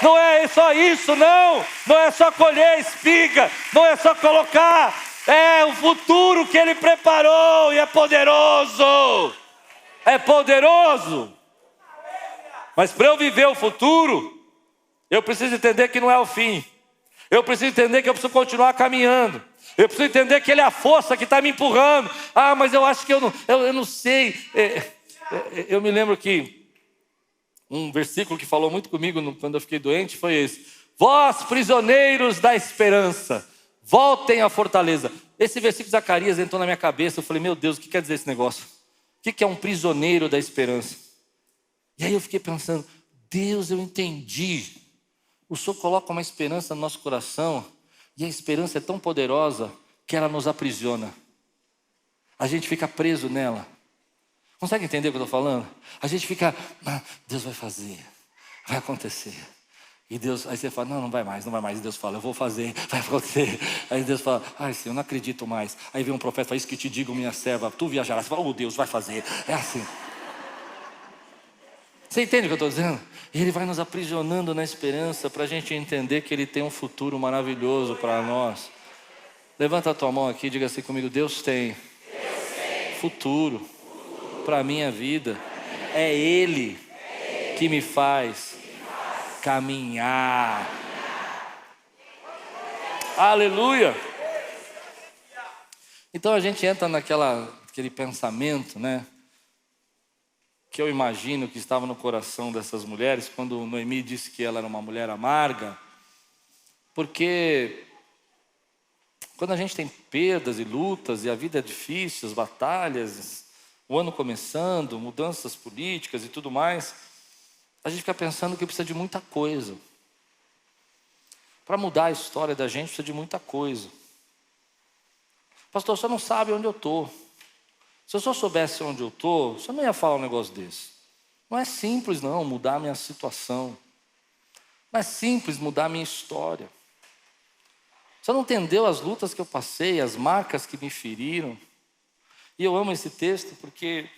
Speaker 1: Não é só isso, não é só colher espiga, não é só colocar, é o futuro que Ele preparou, e é poderoso. É poderoso. Mas para eu viver o futuro, eu preciso entender que não é o fim. Eu preciso entender que eu preciso continuar caminhando. Eu preciso entender que Ele é a força que está me empurrando. Ah, mas eu acho que eu não sei. Eu me lembro que um versículo que falou muito comigo quando eu fiquei doente foi esse: vós, prisioneiros da esperança, voltem à fortaleza. Esse versículo de Zacarias entrou na minha cabeça. Eu falei: meu Deus, o que quer dizer esse negócio? O que é um prisioneiro da esperança? E aí eu fiquei pensando: Deus, eu entendi. O Senhor coloca uma esperança no nosso coração, e a esperança é tão poderosa que ela nos aprisiona. A gente fica preso nela. Consegue entender o que eu estou falando? A gente fica: Deus vai fazer, vai acontecer. E Deus, aí você fala: não vai mais. E Deus fala: eu vou fazer, vai acontecer. Aí Deus fala: ai Senhor, eu não acredito mais. Aí vem um profeta e fala: isso que te digo, minha serva, tu viajarás. Você fala: oh Deus, vai fazer. É assim. Você entende o que eu estou dizendo? E Ele vai nos aprisionando na esperança para a gente entender que Ele tem um futuro maravilhoso para nós. Levanta a tua mão aqui e diga assim comigo: Deus tem futuro para a minha vida. É Ele que me faz caminhar. Aleluia! Então a gente entra naquele pensamento, né? Que eu imagino que estava no coração dessas mulheres, quando Noemi disse que ela era uma mulher amarga, porque quando a gente tem perdas e lutas, e a vida é difícil, as batalhas, o ano começando, mudanças políticas e tudo mais, a gente fica pensando que precisa de muita coisa. Para mudar a história da gente, precisa de muita coisa. Pastor, você não sabe onde eu estou. Se eu só soubesse onde eu estou, você não ia falar um negócio desse. Não é simples não mudar a minha situação. Não é simples mudar a minha história. Você não entendeu as lutas que eu passei, as marcas que me feriram. E eu amo esse texto porque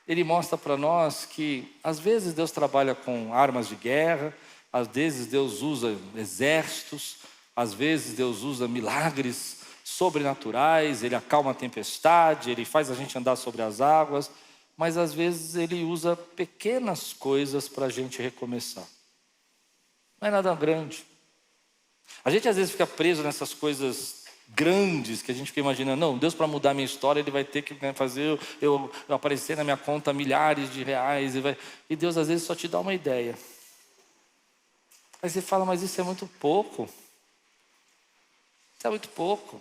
Speaker 1: ele mostra para nós que às vezes Deus trabalha com armas de guerra, às vezes Deus usa exércitos, às vezes Deus usa milagres sobrenaturais, Ele acalma a tempestade, Ele faz a gente andar sobre as águas, mas às vezes Ele usa pequenas coisas para a gente recomeçar. Não é nada grande. A gente às vezes fica preso nessas coisas grandes que a gente fica imaginando: não, Deus, para mudar a minha história, Ele vai ter que fazer eu aparecer na minha conta milhares de reais, e Deus às vezes só te dá uma ideia. Aí você fala: mas isso é muito pouco. Isso é muito pouco.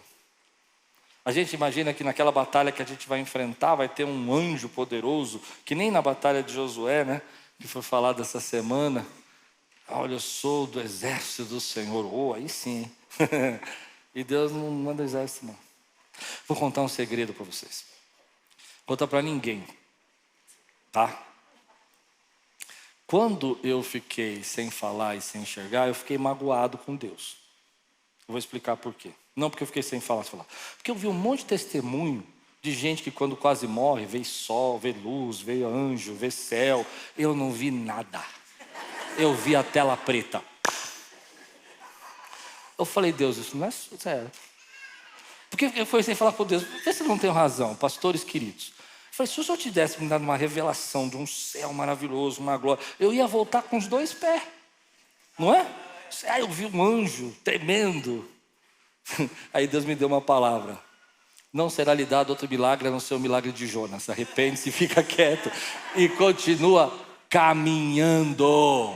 Speaker 1: A gente imagina que naquela batalha que a gente vai enfrentar, vai ter um anjo poderoso, que nem na batalha de Josué, né? Que foi falado essa semana. Olha, eu sou do exército do Senhor. Oh, aí sim. E Deus não manda exército, não. Vou contar um segredo para vocês. Conta para ninguém, tá? Quando eu fiquei sem falar e sem enxergar, eu fiquei magoado com Deus. Eu vou explicar por quê. Não porque eu fiquei sem falar. Porque eu vi um monte de testemunho de de gente que quando quase morre, vê sol, vê luz, vê anjo, vê céu. Eu não vi nada. Eu vi a tela preta. Eu falei, Deus, isso não é sério. Porque eu fui sem falar com Deus, vê se eu não tenho razão, pastores queridos. Eu falei, se o Senhor tivesse me dado uma revelação de um céu maravilhoso, uma glória, eu ia voltar com os 2 pés, não é? Ah, eu vi um anjo tremendo. Aí Deus me deu uma palavra: não será lhe dado outro milagre a não ser o milagre de Jonas. Arrepende-se, fica quieto e continua caminhando.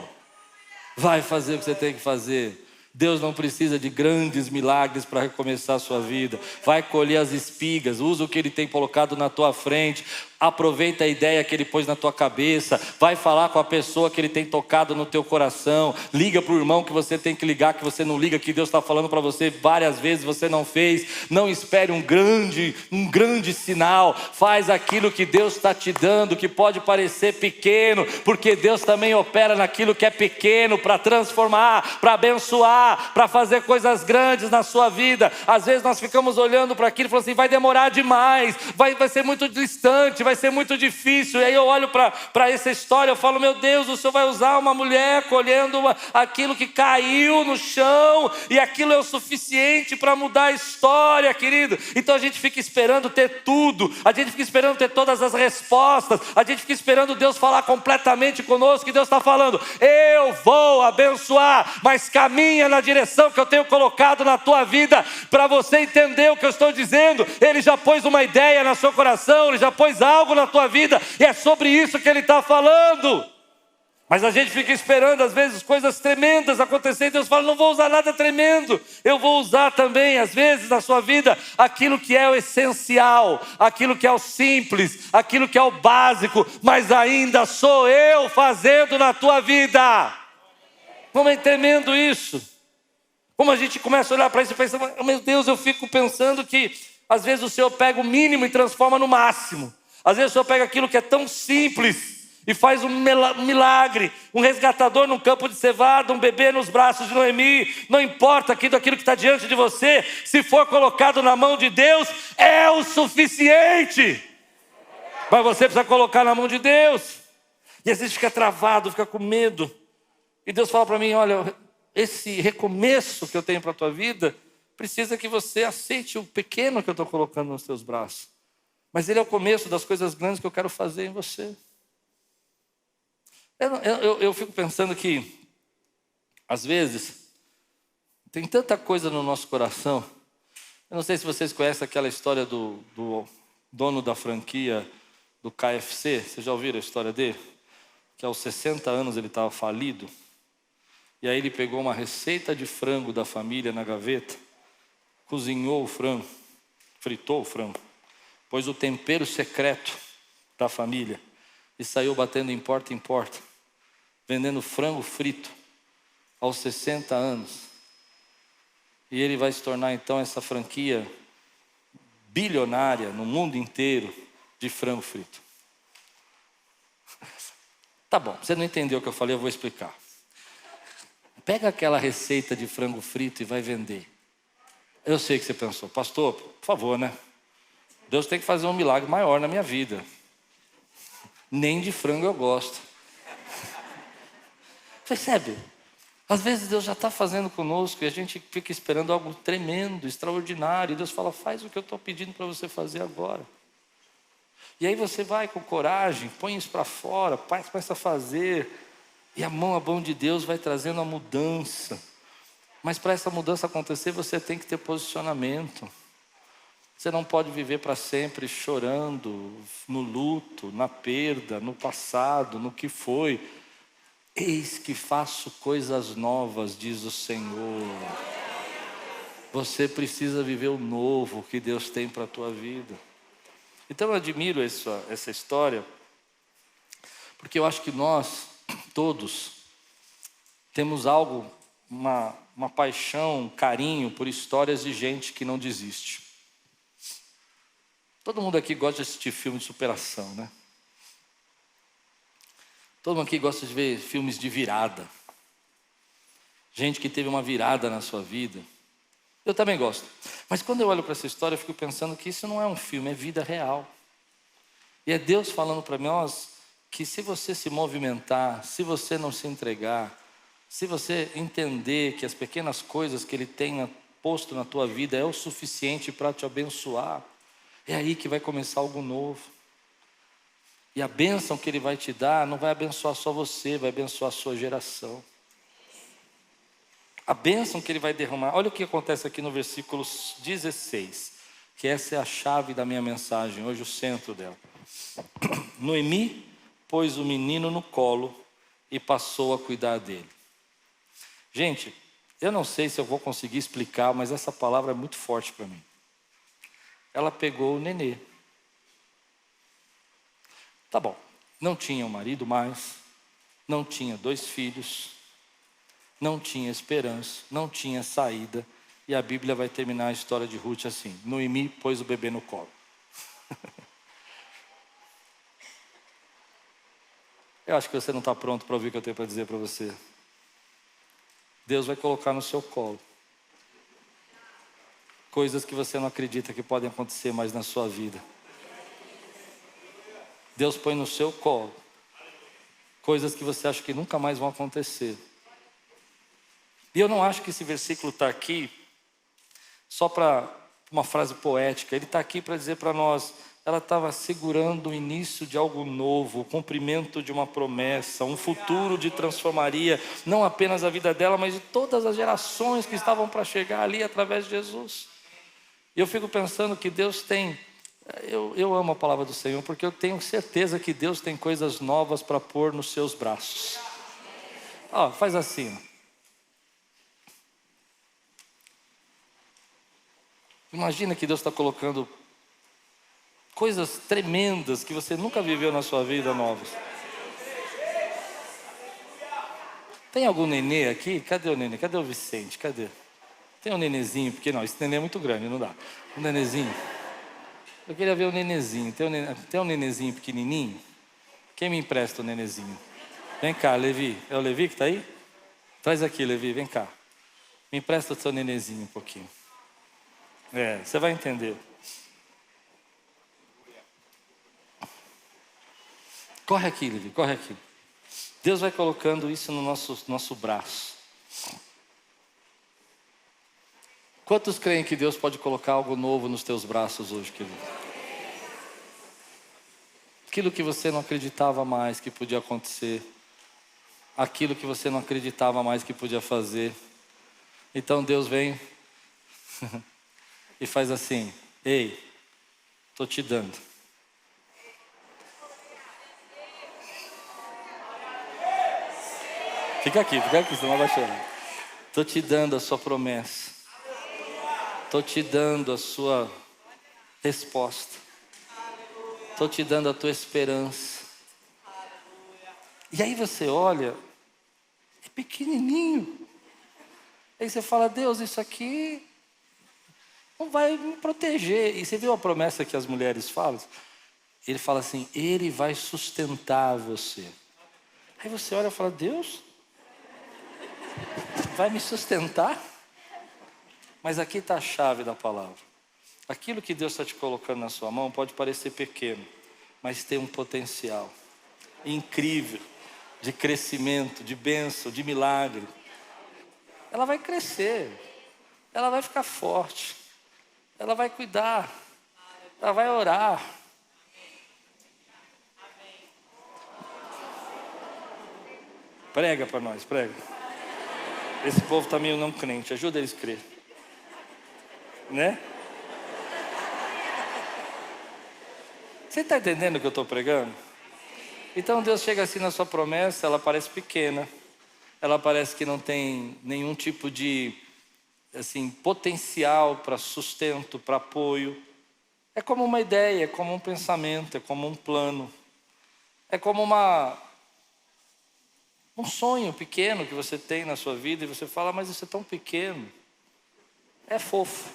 Speaker 1: Vai fazer o que você tem que fazer. Deus não precisa de grandes milagres para recomeçar a sua vida. Vai colher as espigas, usa o que Ele tem colocado na tua frente. Aproveita a ideia que Ele pôs na tua cabeça. Vai falar com a pessoa que Ele tem tocado no teu coração. Liga para o irmão que você tem que ligar, que você não liga, que Deus está falando para você várias vezes, você não fez. Não espere um grande sinal. Faz aquilo que Deus está te dando, que pode parecer pequeno, porque Deus também opera naquilo que é pequeno, para transformar, para abençoar, para fazer coisas grandes na sua vida. Às vezes nós ficamos olhando para aquilo e falamos assim, vai demorar demais, vai ser muito distante, vai ser muito difícil. E aí eu olho para essa história, eu falo, meu Deus, o Senhor vai usar uma mulher colhendo aquilo que caiu no chão, e aquilo é o suficiente para mudar a história, querido. Então a gente fica esperando ter tudo, a gente fica esperando ter todas as respostas, a gente fica esperando Deus falar completamente conosco, e Deus está falando, eu vou abençoar, mas caminha na direção que eu tenho colocado na tua vida, para você entender o que eu estou dizendo. Ele já pôs uma ideia no seu coração, Ele já pôs algo na tua vida, e é sobre isso que Ele está falando. Mas a gente fica esperando às vezes coisas tremendas acontecerem, e Deus fala, não vou usar nada tremendo, eu vou usar também às vezes na sua vida aquilo que é o essencial, aquilo que é o simples, aquilo que é o básico, mas ainda sou eu fazendo na tua vida. Como é tremendo isso. Como a gente começa a olhar para isso e pensa, meu Deus, eu fico pensando que às vezes o Senhor pega o mínimo e transforma no máximo. Às vezes o Senhor pega aquilo que é tão simples e faz um milagre, um resgatador num campo de cevada, um bebê nos braços de Noemi. Não importa aquilo que está diante de você, se for colocado na mão de Deus, é o suficiente. Mas você precisa colocar na mão de Deus. E às vezes fica travado, fica com medo. E Deus fala para mim, olha, esse recomeço que eu tenho para a tua vida, precisa que você aceite o pequeno que eu estou colocando nos teus braços. Mas ele é o começo das coisas grandes que eu quero fazer em você. Eu fico pensando que, às vezes, tem tanta coisa no nosso coração. Eu não sei se vocês conhecem aquela história do dono da franquia do KFC. Vocês já ouviram a história dele? Que aos 60 anos ele estava falido. E aí ele pegou uma receita de frango da família na gaveta, cozinhou o frango, fritou o frango, pôs o tempero secreto da família e saiu batendo em porta, vendendo frango frito aos 60 anos. E ele vai se tornar então essa franquia bilionária no mundo inteiro de frango frito. Tá bom, você não entendeu o que eu falei, eu vou explicar. Pega aquela receita de frango frito e vai vender. Eu sei que você pensou, pastor, por favor, né? Deus tem que fazer um milagre maior na minha vida. Nem de frango eu gosto. Percebe? Às vezes Deus já está fazendo conosco e a gente fica esperando algo tremendo, extraordinário. E Deus fala, faz o que eu estou pedindo para você fazer agora. E aí você vai com coragem, põe isso para fora, começa a fazer. E a mão de Deus vai trazendo a mudança. Mas para essa mudança acontecer, você tem que ter posicionamento. Você não pode viver para sempre chorando, no luto, na perda, no passado, no que foi. Eis que faço coisas novas, diz o Senhor. Você precisa viver o novo que Deus tem para a tua vida. Então eu admiro essa história, porque eu acho que nós todos temos algo, uma paixão, um carinho por histórias de gente que não desiste. Todo mundo aqui gosta de assistir filme de superação, né? Todo mundo aqui gosta de ver filmes de virada. Gente que teve uma virada na sua vida. Eu também gosto. Mas quando eu olho para essa história, eu fico pensando que isso não é um filme, é vida real. E é Deus falando para nós que se você se movimentar, se você não se entregar, se você entender que as pequenas coisas que Ele tem posto na tua vida é o suficiente para te abençoar, é aí que vai começar algo novo. E a bênção que Ele vai te dar não vai abençoar só você, vai abençoar a sua geração. A bênção que Ele vai derramar, olha o que acontece aqui no versículo 16, que essa é a chave da minha mensagem, hoje o centro dela. Noemi pôs o menino no colo e passou a cuidar dele. Gente, eu não sei se eu vou conseguir explicar, mas essa palavra é muito forte para mim. Ela pegou o nenê. Tá bom, não tinha um marido mais, não tinha 2 filhos, não tinha esperança, não tinha saída. E a Bíblia vai terminar a história de Ruth assim: Noemi pôs o bebê no colo. Eu acho que você não está pronto para ouvir o que eu tenho para dizer para você. Deus vai colocar no seu colo coisas que você não acredita que podem acontecer mais na sua vida. Deus põe no seu colo coisas que você acha que nunca mais vão acontecer. E eu não acho que esse versículo está aqui só para uma frase poética. Ele está aqui para dizer para nós: ela estava segurando o início de algo novo, o cumprimento de uma promessa, um futuro que transformaria não apenas a vida dela, mas de todas as gerações que estavam para chegar ali através de Jesus. E eu fico pensando que Deus tem, eu amo a palavra do Senhor, porque eu tenho certeza que Deus tem coisas novas para pôr nos seus braços. Ó, faz assim, ó. Imagina que Deus está colocando coisas tremendas que você nunca viveu na sua vida novas. Tem algum nenê aqui? Cadê o nenê? Cadê o Vicente? Cadê? Tem um nenezinho, porque não, esse nenê é muito grande, não dá. Um nenezinho. Eu queria ver o nenezinho. Tem um nenezinho pequenininho? Quem me empresta o nenezinho? Vem cá, Levi. É o Levi que está aí? Traz aqui, Levi, vem cá. Me empresta o seu nenezinho um pouquinho. Você vai entender. Corre aqui, Levi, corre aqui. Deus vai colocando isso no nosso braço. Quantos creem que Deus pode colocar algo novo nos teus braços hoje, querido? Aquilo que você não acreditava mais que podia acontecer. Aquilo que você não acreditava mais que podia fazer. Então Deus vem e faz assim: ei, estou te dando. Fica aqui, senão vai chorar. Estou te dando a sua promessa. Estou te dando a sua resposta. Estou te dando a tua esperança. E aí você olha, é pequenininho. Aí você fala: Deus, isso aqui não vai me proteger. E você viu a promessa que as mulheres falam? Ele fala assim: Ele vai sustentar você. Aí você olha e fala: Deus, vai me sustentar? Mas aqui está a chave da palavra. Aquilo que Deus está te colocando na sua mão pode parecer pequeno, mas tem um potencial incrível de crescimento, de bênção, de milagre. Ela vai crescer, ela vai ficar forte, ela vai cuidar, ela vai orar. Prega para nós, prega. Esse povo está meio não crente, ajuda eles a crer. Né? Você está entendendo o que eu estou pregando? Então Deus chega assim na sua promessa, ela parece pequena, ela parece que não tem nenhum tipo de potencial para sustento, para apoio. É como uma ideia, é como um pensamento, é como um plano, é como um sonho pequeno que você tem na sua vida e você fala: mas isso é tão pequeno. É fofo,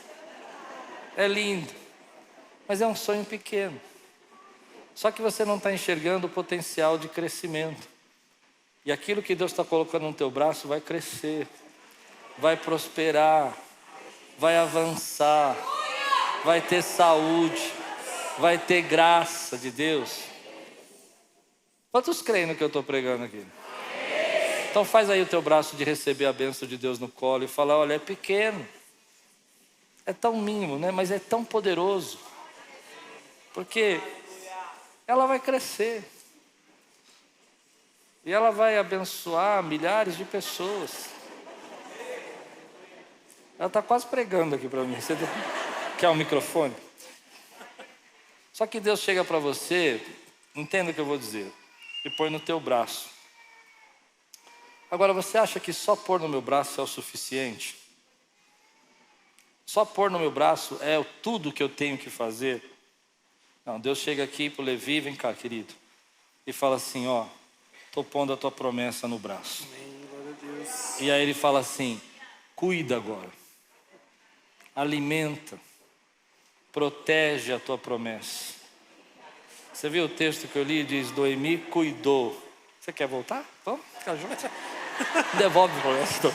Speaker 1: é lindo, mas é um sonho pequeno. Só que você não está enxergando o potencial de crescimento. E aquilo que Deus está colocando no teu braço vai crescer, vai prosperar, vai avançar, vai ter saúde, vai ter graça de Deus. Quantos creem no que eu estou pregando aqui? Então faz aí o teu braço de receber a bênção de Deus no colo e fala: olha, é pequeno, é tão mínimo, né? Mas é tão poderoso, porque ela vai crescer e ela vai abençoar milhares de pessoas. Ela está quase pregando aqui para mim. Você quer um microfone? Só que Deus chega para você, entenda o que eu vou dizer, e põe no teu braço. Agora, você acha que só pôr no meu braço é o suficiente? Só pôr no meu braço é tudo que eu tenho que fazer? Não, Deus chega aqui para o Levi: vem cá, querido, e fala assim: ó, estou pondo a tua promessa no braço.
Speaker 2: Amém, glória a Deus.
Speaker 1: E aí ele fala assim: cuida agora, alimenta, protege a tua promessa. Você viu o texto que eu li? Diz: Noemi cuidou. Você quer voltar? Vamos ficar junto? Devolve a promessa.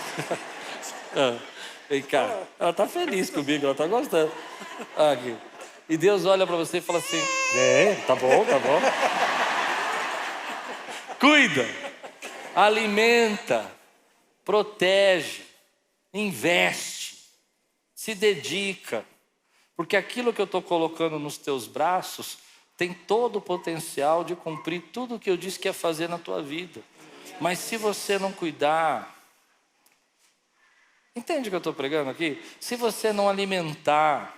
Speaker 1: Vem cá, ela está feliz comigo, ela está gostando. Aqui. E Deus olha para você e fala assim: tá bom, tá bom. Cuida, alimenta, protege, investe, se dedica, porque aquilo que eu estou colocando nos teus braços tem todo o potencial de cumprir tudo o que eu disse que ia fazer na tua vida. Mas se você não cuidar, entende o que eu estou pregando aqui? Se você não alimentar,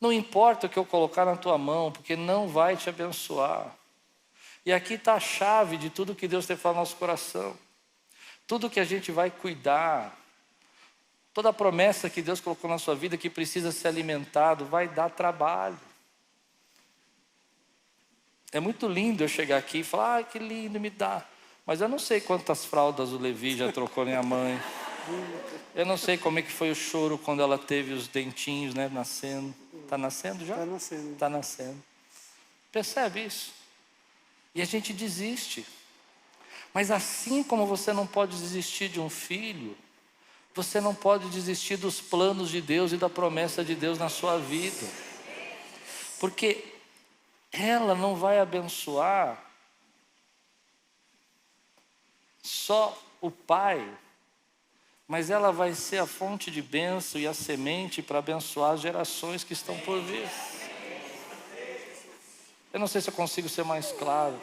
Speaker 1: não importa o que eu colocar na tua mão, porque não vai te abençoar. E aqui está a chave de tudo que Deus tem falado no nosso coração. Tudo que a gente vai cuidar, toda a promessa que Deus colocou na sua vida que precisa ser alimentado, vai dar trabalho. É muito lindo eu chegar aqui e falar: que lindo, me dá. Mas eu não sei quantas fraldas o Levi já trocou minha mãe. Eu não sei como é que foi o choro quando ela teve os dentinhos, né, nascendo. Está nascendo já?
Speaker 2: Está nascendo.
Speaker 1: Está nascendo. Percebe isso? E a gente desiste. Mas assim como você não pode desistir de um filho, você não pode desistir dos planos de Deus e da promessa de Deus na sua vida. Porque ela não vai abençoar só o pai, mas ela vai ser a fonte de bênção e a semente para abençoar as gerações que estão por vir. Eu não sei se eu consigo ser mais claro.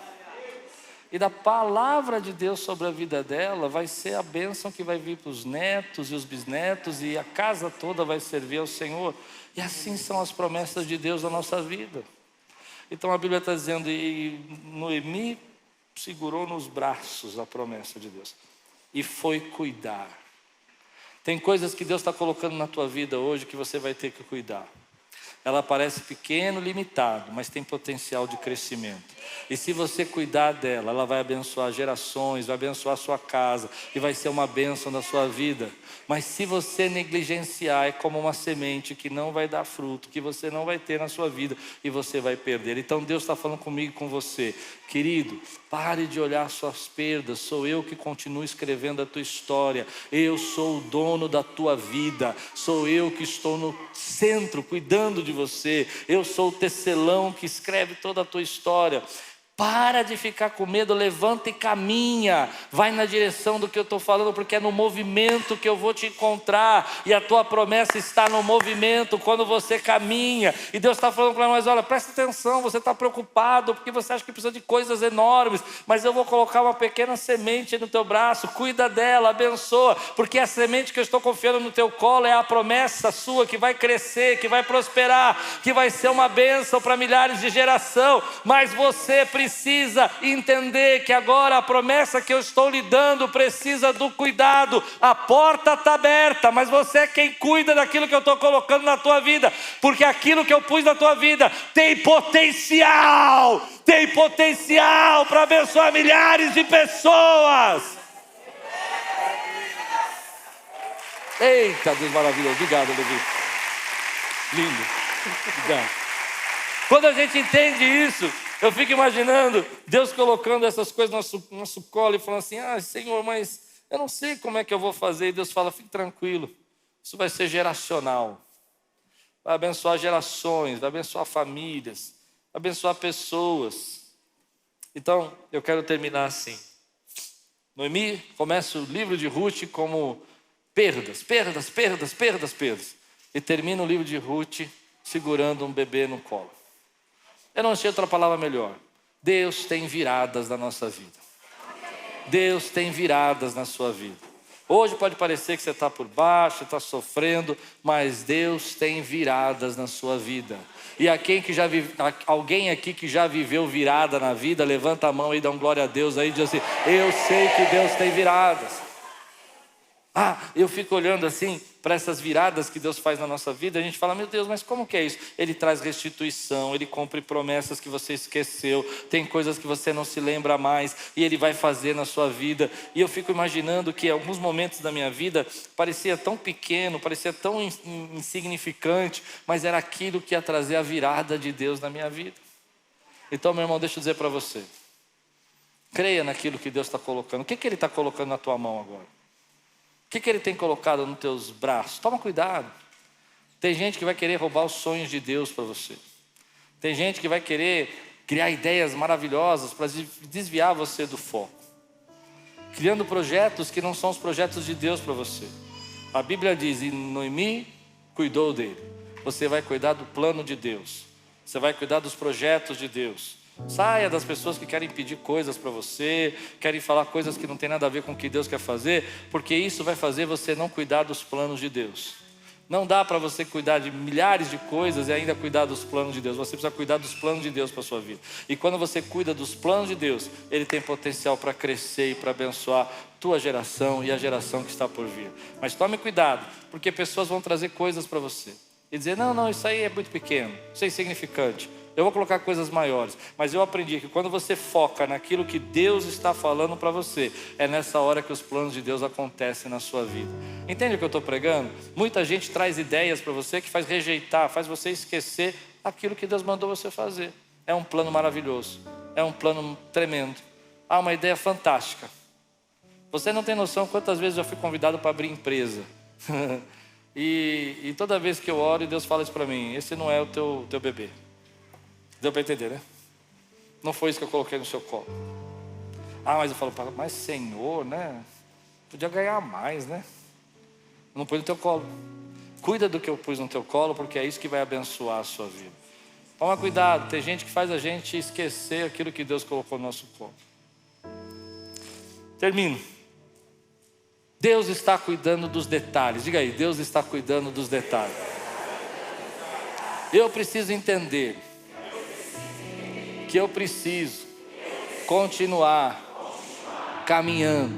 Speaker 1: E da palavra de Deus sobre a vida dela vai ser a bênção que vai vir para os netos e os bisnetos, e a casa toda vai servir ao Senhor. E assim são as promessas de Deus na nossa vida. Então a Bíblia está dizendo: e Noemi segurou nos braços a promessa de Deus e foi cuidar. Tem coisas que Deus está colocando na tua vida hoje que você vai ter que cuidar. Ela parece pequeno, limitado, mas tem potencial de crescimento. E se você cuidar dela, ela vai abençoar gerações, vai abençoar a sua casa e vai ser uma bênção na sua vida. Mas se você negligenciar, é como uma semente que não vai dar fruto, que você não vai ter na sua vida e você vai perder. Então Deus está falando comigo e com você: querido, pare de olhar suas perdas. Sou eu que continuo escrevendo a tua história. Eu sou o dono da tua vida. Sou eu que estou no centro cuidando de você. Eu sou o tecelão que escreve toda a tua história. Para de ficar com medo, levanta e caminha, vai na direção do que eu estou falando, porque é no movimento que eu vou te encontrar, e a tua promessa está no movimento, quando você caminha. E Deus está falando para nós: olha, presta atenção, você está preocupado, porque você acha que precisa de coisas enormes, mas eu vou colocar uma pequena semente no teu braço, cuida dela, abençoa, porque a semente que eu estou confiando no teu colo é a promessa sua, que vai crescer, que vai prosperar, que vai ser uma bênção para milhares de geração. Mas você precisa entender que agora a promessa que eu estou lhe dando precisa do cuidado. A porta está aberta, mas você é quem cuida daquilo que eu estou colocando na tua vida, porque aquilo que eu pus na tua vida tem potencial para abençoar milhares de pessoas. Eita, Deus maravilhoso. Obrigado, Levi. Lindo. Obrigado. Quando a gente entende isso, eu fico imaginando Deus colocando essas coisas no nosso colo e falando assim: ah, Senhor, mas eu não sei como é que eu vou fazer. E Deus fala: fique tranquilo, isso vai ser geracional. vai abençoar gerações, vai abençoar famílias, vai abençoar pessoas. Então, eu quero terminar assim. Noemi começa o livro de Ruth como perdas, perdas, perdas, perdas, perdas. E termina o livro de Ruth segurando um bebê no colo. Eu não achei outra palavra melhor. Deus tem viradas na nossa vida. Deus tem viradas na sua vida. Hoje pode parecer que você está por baixo, está sofrendo, mas Deus tem viradas na sua vida. E alguém aqui que já viveu virada na vida, levanta a mão e dá um glória a Deus aí e diz assim: eu sei que Deus tem viradas. Eu fico olhando assim para essas viradas que Deus faz na nossa vida, a gente fala: meu Deus, mas como que é isso? Ele traz restituição, Ele cumpre promessas que você esqueceu, tem coisas que você não se lembra mais, e Ele vai fazer na sua vida. E eu fico imaginando que alguns momentos da minha vida parecia tão pequeno, parecia tão insignificante, mas era aquilo que ia trazer a virada de Deus na minha vida. Então, meu irmão, deixa eu dizer para você, creia naquilo que Deus está colocando. O que Ele está colocando na tua mão agora? O que Ele tem colocado nos teus braços? Toma cuidado. Tem gente que vai querer roubar os sonhos de Deus para você. Tem gente que vai querer criar ideias maravilhosas para desviar você do foco, criando projetos que não são os projetos de Deus para você. A Bíblia diz: e Noemi cuidou dele. Você vai cuidar do plano de Deus. Você vai cuidar dos projetos de Deus. Saia das pessoas que querem pedir coisas para você, querem falar coisas que não tem nada a ver com o que Deus quer fazer, porque isso vai fazer você não cuidar dos planos de Deus. Não dá para você cuidar de milhares de coisas e ainda cuidar dos planos de Deus. Você precisa cuidar dos planos de Deus para a sua vida. E quando você cuida dos planos de Deus, Ele tem potencial para crescer e para abençoar tua geração e a geração que está por vir. Mas tome cuidado, porque pessoas vão trazer coisas para você e dizer: não, isso aí é muito pequeno, isso é insignificante, eu vou colocar coisas maiores. Mas eu aprendi que quando você foca naquilo que Deus está falando para você, é nessa hora que os planos de Deus acontecem na sua vida. Entende o que eu estou pregando? Muita gente traz ideias para você que faz rejeitar, faz você esquecer aquilo que Deus mandou você fazer. É um plano maravilhoso, é um plano tremendo, uma ideia fantástica. Você não tem noção quantas vezes eu fui convidado para abrir empresa. e toda vez que eu oro e Deus fala isso para mim: esse não é o teu bebê. Deu para entender, né? Não foi isso que eu coloquei no seu colo. Mas eu falo: mas Senhor, né? Podia ganhar mais, né? Eu não pus no teu colo. Cuida do que eu pus no teu colo, porque é isso que vai abençoar a sua vida. Toma cuidado, tem gente que faz a gente esquecer aquilo que Deus colocou no nosso colo. Termino. Deus está cuidando dos detalhes. Diga aí: Deus está cuidando dos detalhes. Eu preciso entender que eu preciso continuar caminhando.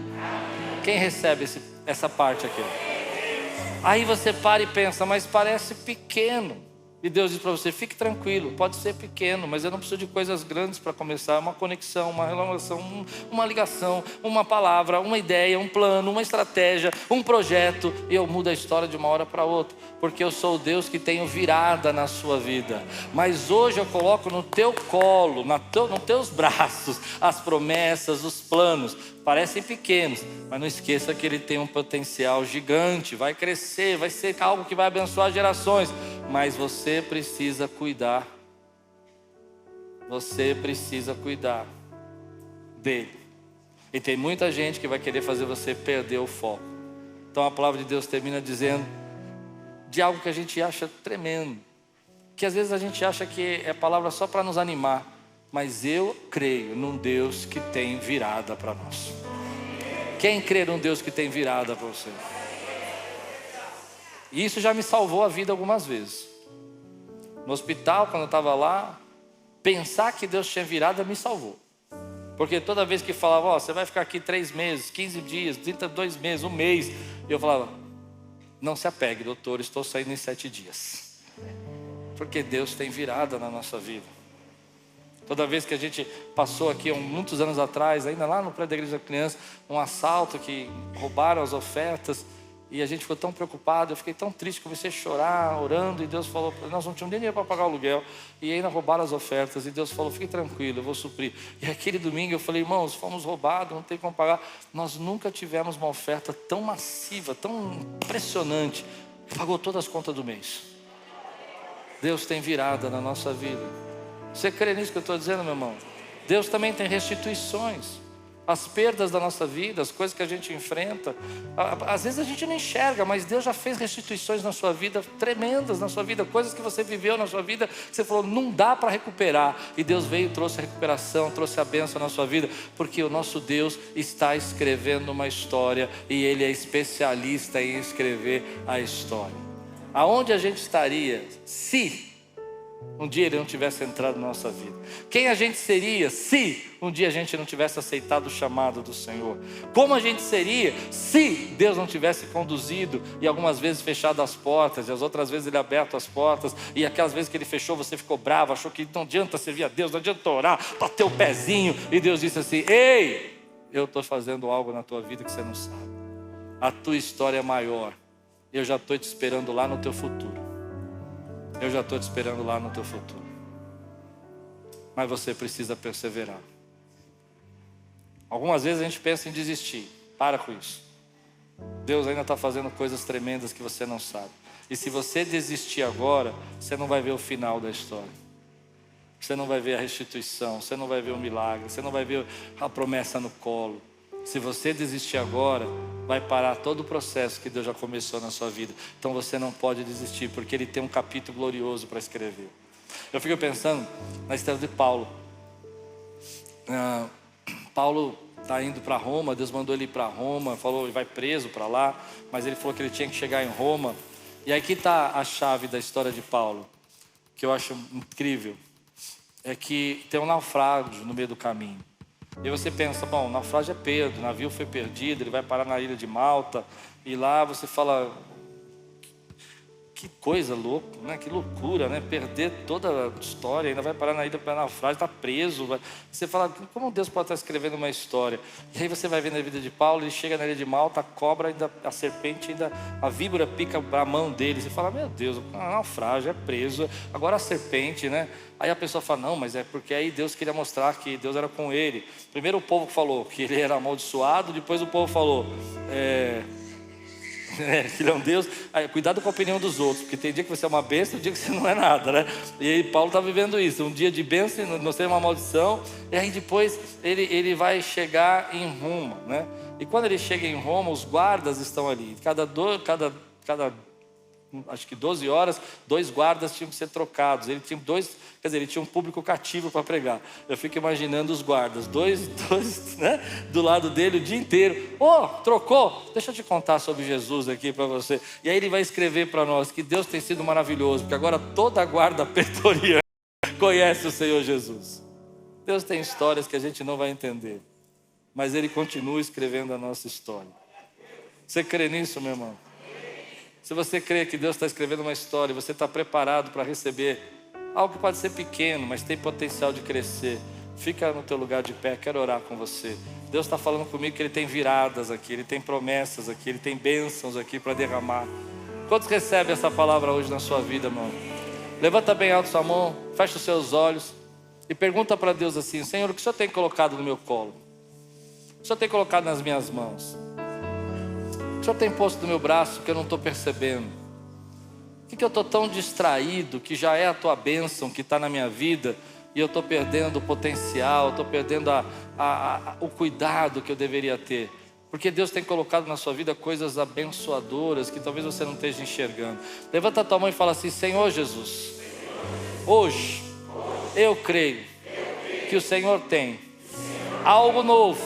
Speaker 1: Quem recebe essa parte aqui? Aí você para e pensa: mas parece pequeno. E Deus diz para você: fique tranquilo, pode ser pequeno, mas eu não preciso de coisas grandes para começar. Uma conexão, uma relação, uma ligação, uma palavra, uma ideia, um plano, uma estratégia, um projeto, e eu mudo a história de uma hora para outra, porque eu sou o Deus que tenho virada na sua vida. Mas hoje eu coloco no teu colo, nos teus braços, as promessas, os planos. Parecem pequenos, mas não esqueça que ele tem um potencial gigante, vai crescer, vai ser algo que vai abençoar gerações. Mas você precisa cuidar. Você precisa cuidar dele. E tem muita gente que vai querer fazer você perder o foco. Então a palavra de Deus termina dizendo de algo que a gente acha tremendo, que às vezes a gente acha que é palavra só para nos animar. Mas eu creio num Deus que tem virada para nós. Quem crê num Deus que tem virada para você? E isso já me salvou a vida algumas vezes. No hospital, quando eu estava lá, pensar que Deus tinha virada me salvou. Porque toda vez que falava: você vai ficar aqui 3 meses, 15 dias, 32 meses, 1 mês, eu falava: não se apegue, doutor, estou saindo em 7 dias. Porque Deus tem virada na nossa vida. Toda vez que a gente passou aqui, muitos anos atrás, ainda lá no prédio da igreja da criança, um assalto que roubaram as ofertas, e a gente ficou tão preocupado, eu fiquei tão triste, comecei a chorar, orando, e Deus falou: nós não tínhamos dinheiro para pagar o aluguel, e ainda roubaram as ofertas, e Deus falou: fique tranquilo, eu vou suprir. E aquele domingo eu falei: irmãos, fomos roubados, não tem como pagar. Nós nunca tivemos uma oferta tão massiva, tão impressionante, pagou todas as contas do mês. Deus tem virada na nossa vida. Você crê nisso que eu estou dizendo, meu irmão? Deus também tem restituições. As perdas da nossa vida, as coisas que a gente enfrenta, às vezes a gente não enxerga, mas Deus já fez restituições na sua vida, tremendas na sua vida, coisas que você viveu na sua vida, que você falou, não dá para recuperar, e Deus veio e trouxe a recuperação, trouxe a bênção na sua vida, porque o nosso Deus está escrevendo uma história, e Ele é especialista em escrever a história. Aonde a gente estaria se um dia Ele não tivesse entrado na nossa vida? Quem a gente seria se um dia a gente não tivesse aceitado o chamado do Senhor? Como a gente seria se Deus não tivesse conduzido e algumas vezes fechado as portas, e as outras vezes Ele aberto as portas, e aquelas vezes que Ele fechou você ficou bravo, achou que não adianta servir a Deus, não adianta orar, bateu o pezinho, e Deus disse assim, ei, eu estou fazendo algo na tua vida que você não sabe. A tua história é maior, eu já estou te esperando lá no teu futuro. Eu já estou te esperando lá no teu futuro. Mas você precisa perseverar. Algumas vezes a gente pensa em desistir. Para com isso. Deus ainda está fazendo coisas tremendas que você não sabe. E se você desistir agora, você não vai ver o final da história. Você não vai ver a restituição. Você não vai ver o milagre. Você não vai ver a promessa no colo. Se você desistir agora, vai parar todo o processo que Deus já começou na sua vida. Então você não pode desistir, porque Ele tem um capítulo glorioso para escrever. Eu fico pensando na história de Paulo. Paulo está indo para Roma, Deus mandou ele ir para Roma, falou ele vai preso para lá, mas ele falou que ele tinha que chegar em Roma. E aqui está a chave da história de Paulo, que eu acho incrível. É que tem um naufrágio no meio do caminho. E você pensa, bom, o naufrágio é Pedro, o navio foi perdido, ele vai parar na ilha de Malta. E lá você fala, que coisa louca, né? Que loucura, né? Perder toda a história, ainda vai parar na ilha para naufrágio, está preso. Você fala, como Deus pode estar escrevendo uma história? E aí você vai ver na vida de Paulo, ele chega na ilha de Malta, a cobra, ainda, a serpente, ainda, a víbora pica a mão dele. Você fala, meu Deus, naufrágio, é preso, agora a serpente, né? Aí a pessoa fala, não, mas é porque aí Deus queria mostrar que Deus era com ele. Primeiro o povo falou que ele era amaldiçoado, depois o povo falou, que ele é um Deus. Aí, cuidado com a opinião dos outros, porque tem dia que você é uma bênção, tem dia que você não é nada, né? E aí Paulo está vivendo isso, um dia de bênção, não ser uma maldição. E aí depois ele vai chegar em Roma, né? E quando ele chega em Roma, os guardas estão ali. Acho que 12 horas, 2 guardas tinham que ser trocados. Ele tinha ele tinha um público cativo para pregar. Eu fico imaginando os guardas, dois, né, do lado dele o dia inteiro. Trocou? Deixa eu te contar sobre Jesus aqui para você. E aí ele vai escrever para nós que Deus tem sido maravilhoso, porque agora toda a guarda pretoriana conhece o Senhor Jesus. Deus tem histórias que a gente não vai entender, mas Ele continua escrevendo a nossa história. Você crê nisso, meu irmão? Se você crê que Deus está escrevendo uma história, você está preparado para receber algo que pode ser pequeno, mas tem potencial de crescer, fica no teu lugar de pé, quero orar com você. Deus está falando comigo que Ele tem viradas aqui, Ele tem promessas aqui, Ele tem bênçãos aqui para derramar. Quantos recebem essa palavra hoje na sua vida, irmão? Levanta bem alto sua mão, fecha os seus olhos e pergunta para Deus assim, Senhor, o que o Senhor tem colocado no meu colo? O que o Senhor tem colocado nas minhas mãos? O Senhor tem posto no meu braço que eu não estou percebendo? O que eu estou tão distraído que já é a tua bênção que está na minha vida e eu estou perdendo o potencial, estou perdendo o cuidado que eu deveria ter? Porque Deus tem colocado na sua vida coisas abençoadoras que talvez você não esteja enxergando. Levanta a tua mão e fala assim, Senhor Jesus, hoje eu creio que o Senhor tem algo novo,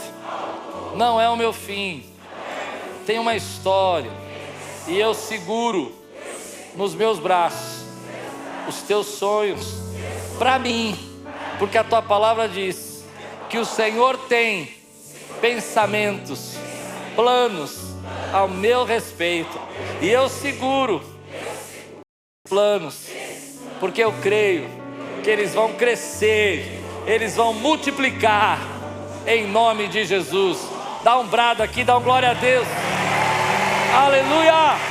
Speaker 1: não é o meu fim. Tem uma história e eu seguro nos meus braços os teus sonhos para mim, porque a tua palavra diz que o Senhor tem pensamentos, planos ao meu respeito, e eu seguro planos, porque eu creio que eles vão crescer, eles vão multiplicar em nome de Jesus. Dá um brado aqui, dá um glória a Deus. Aleluia!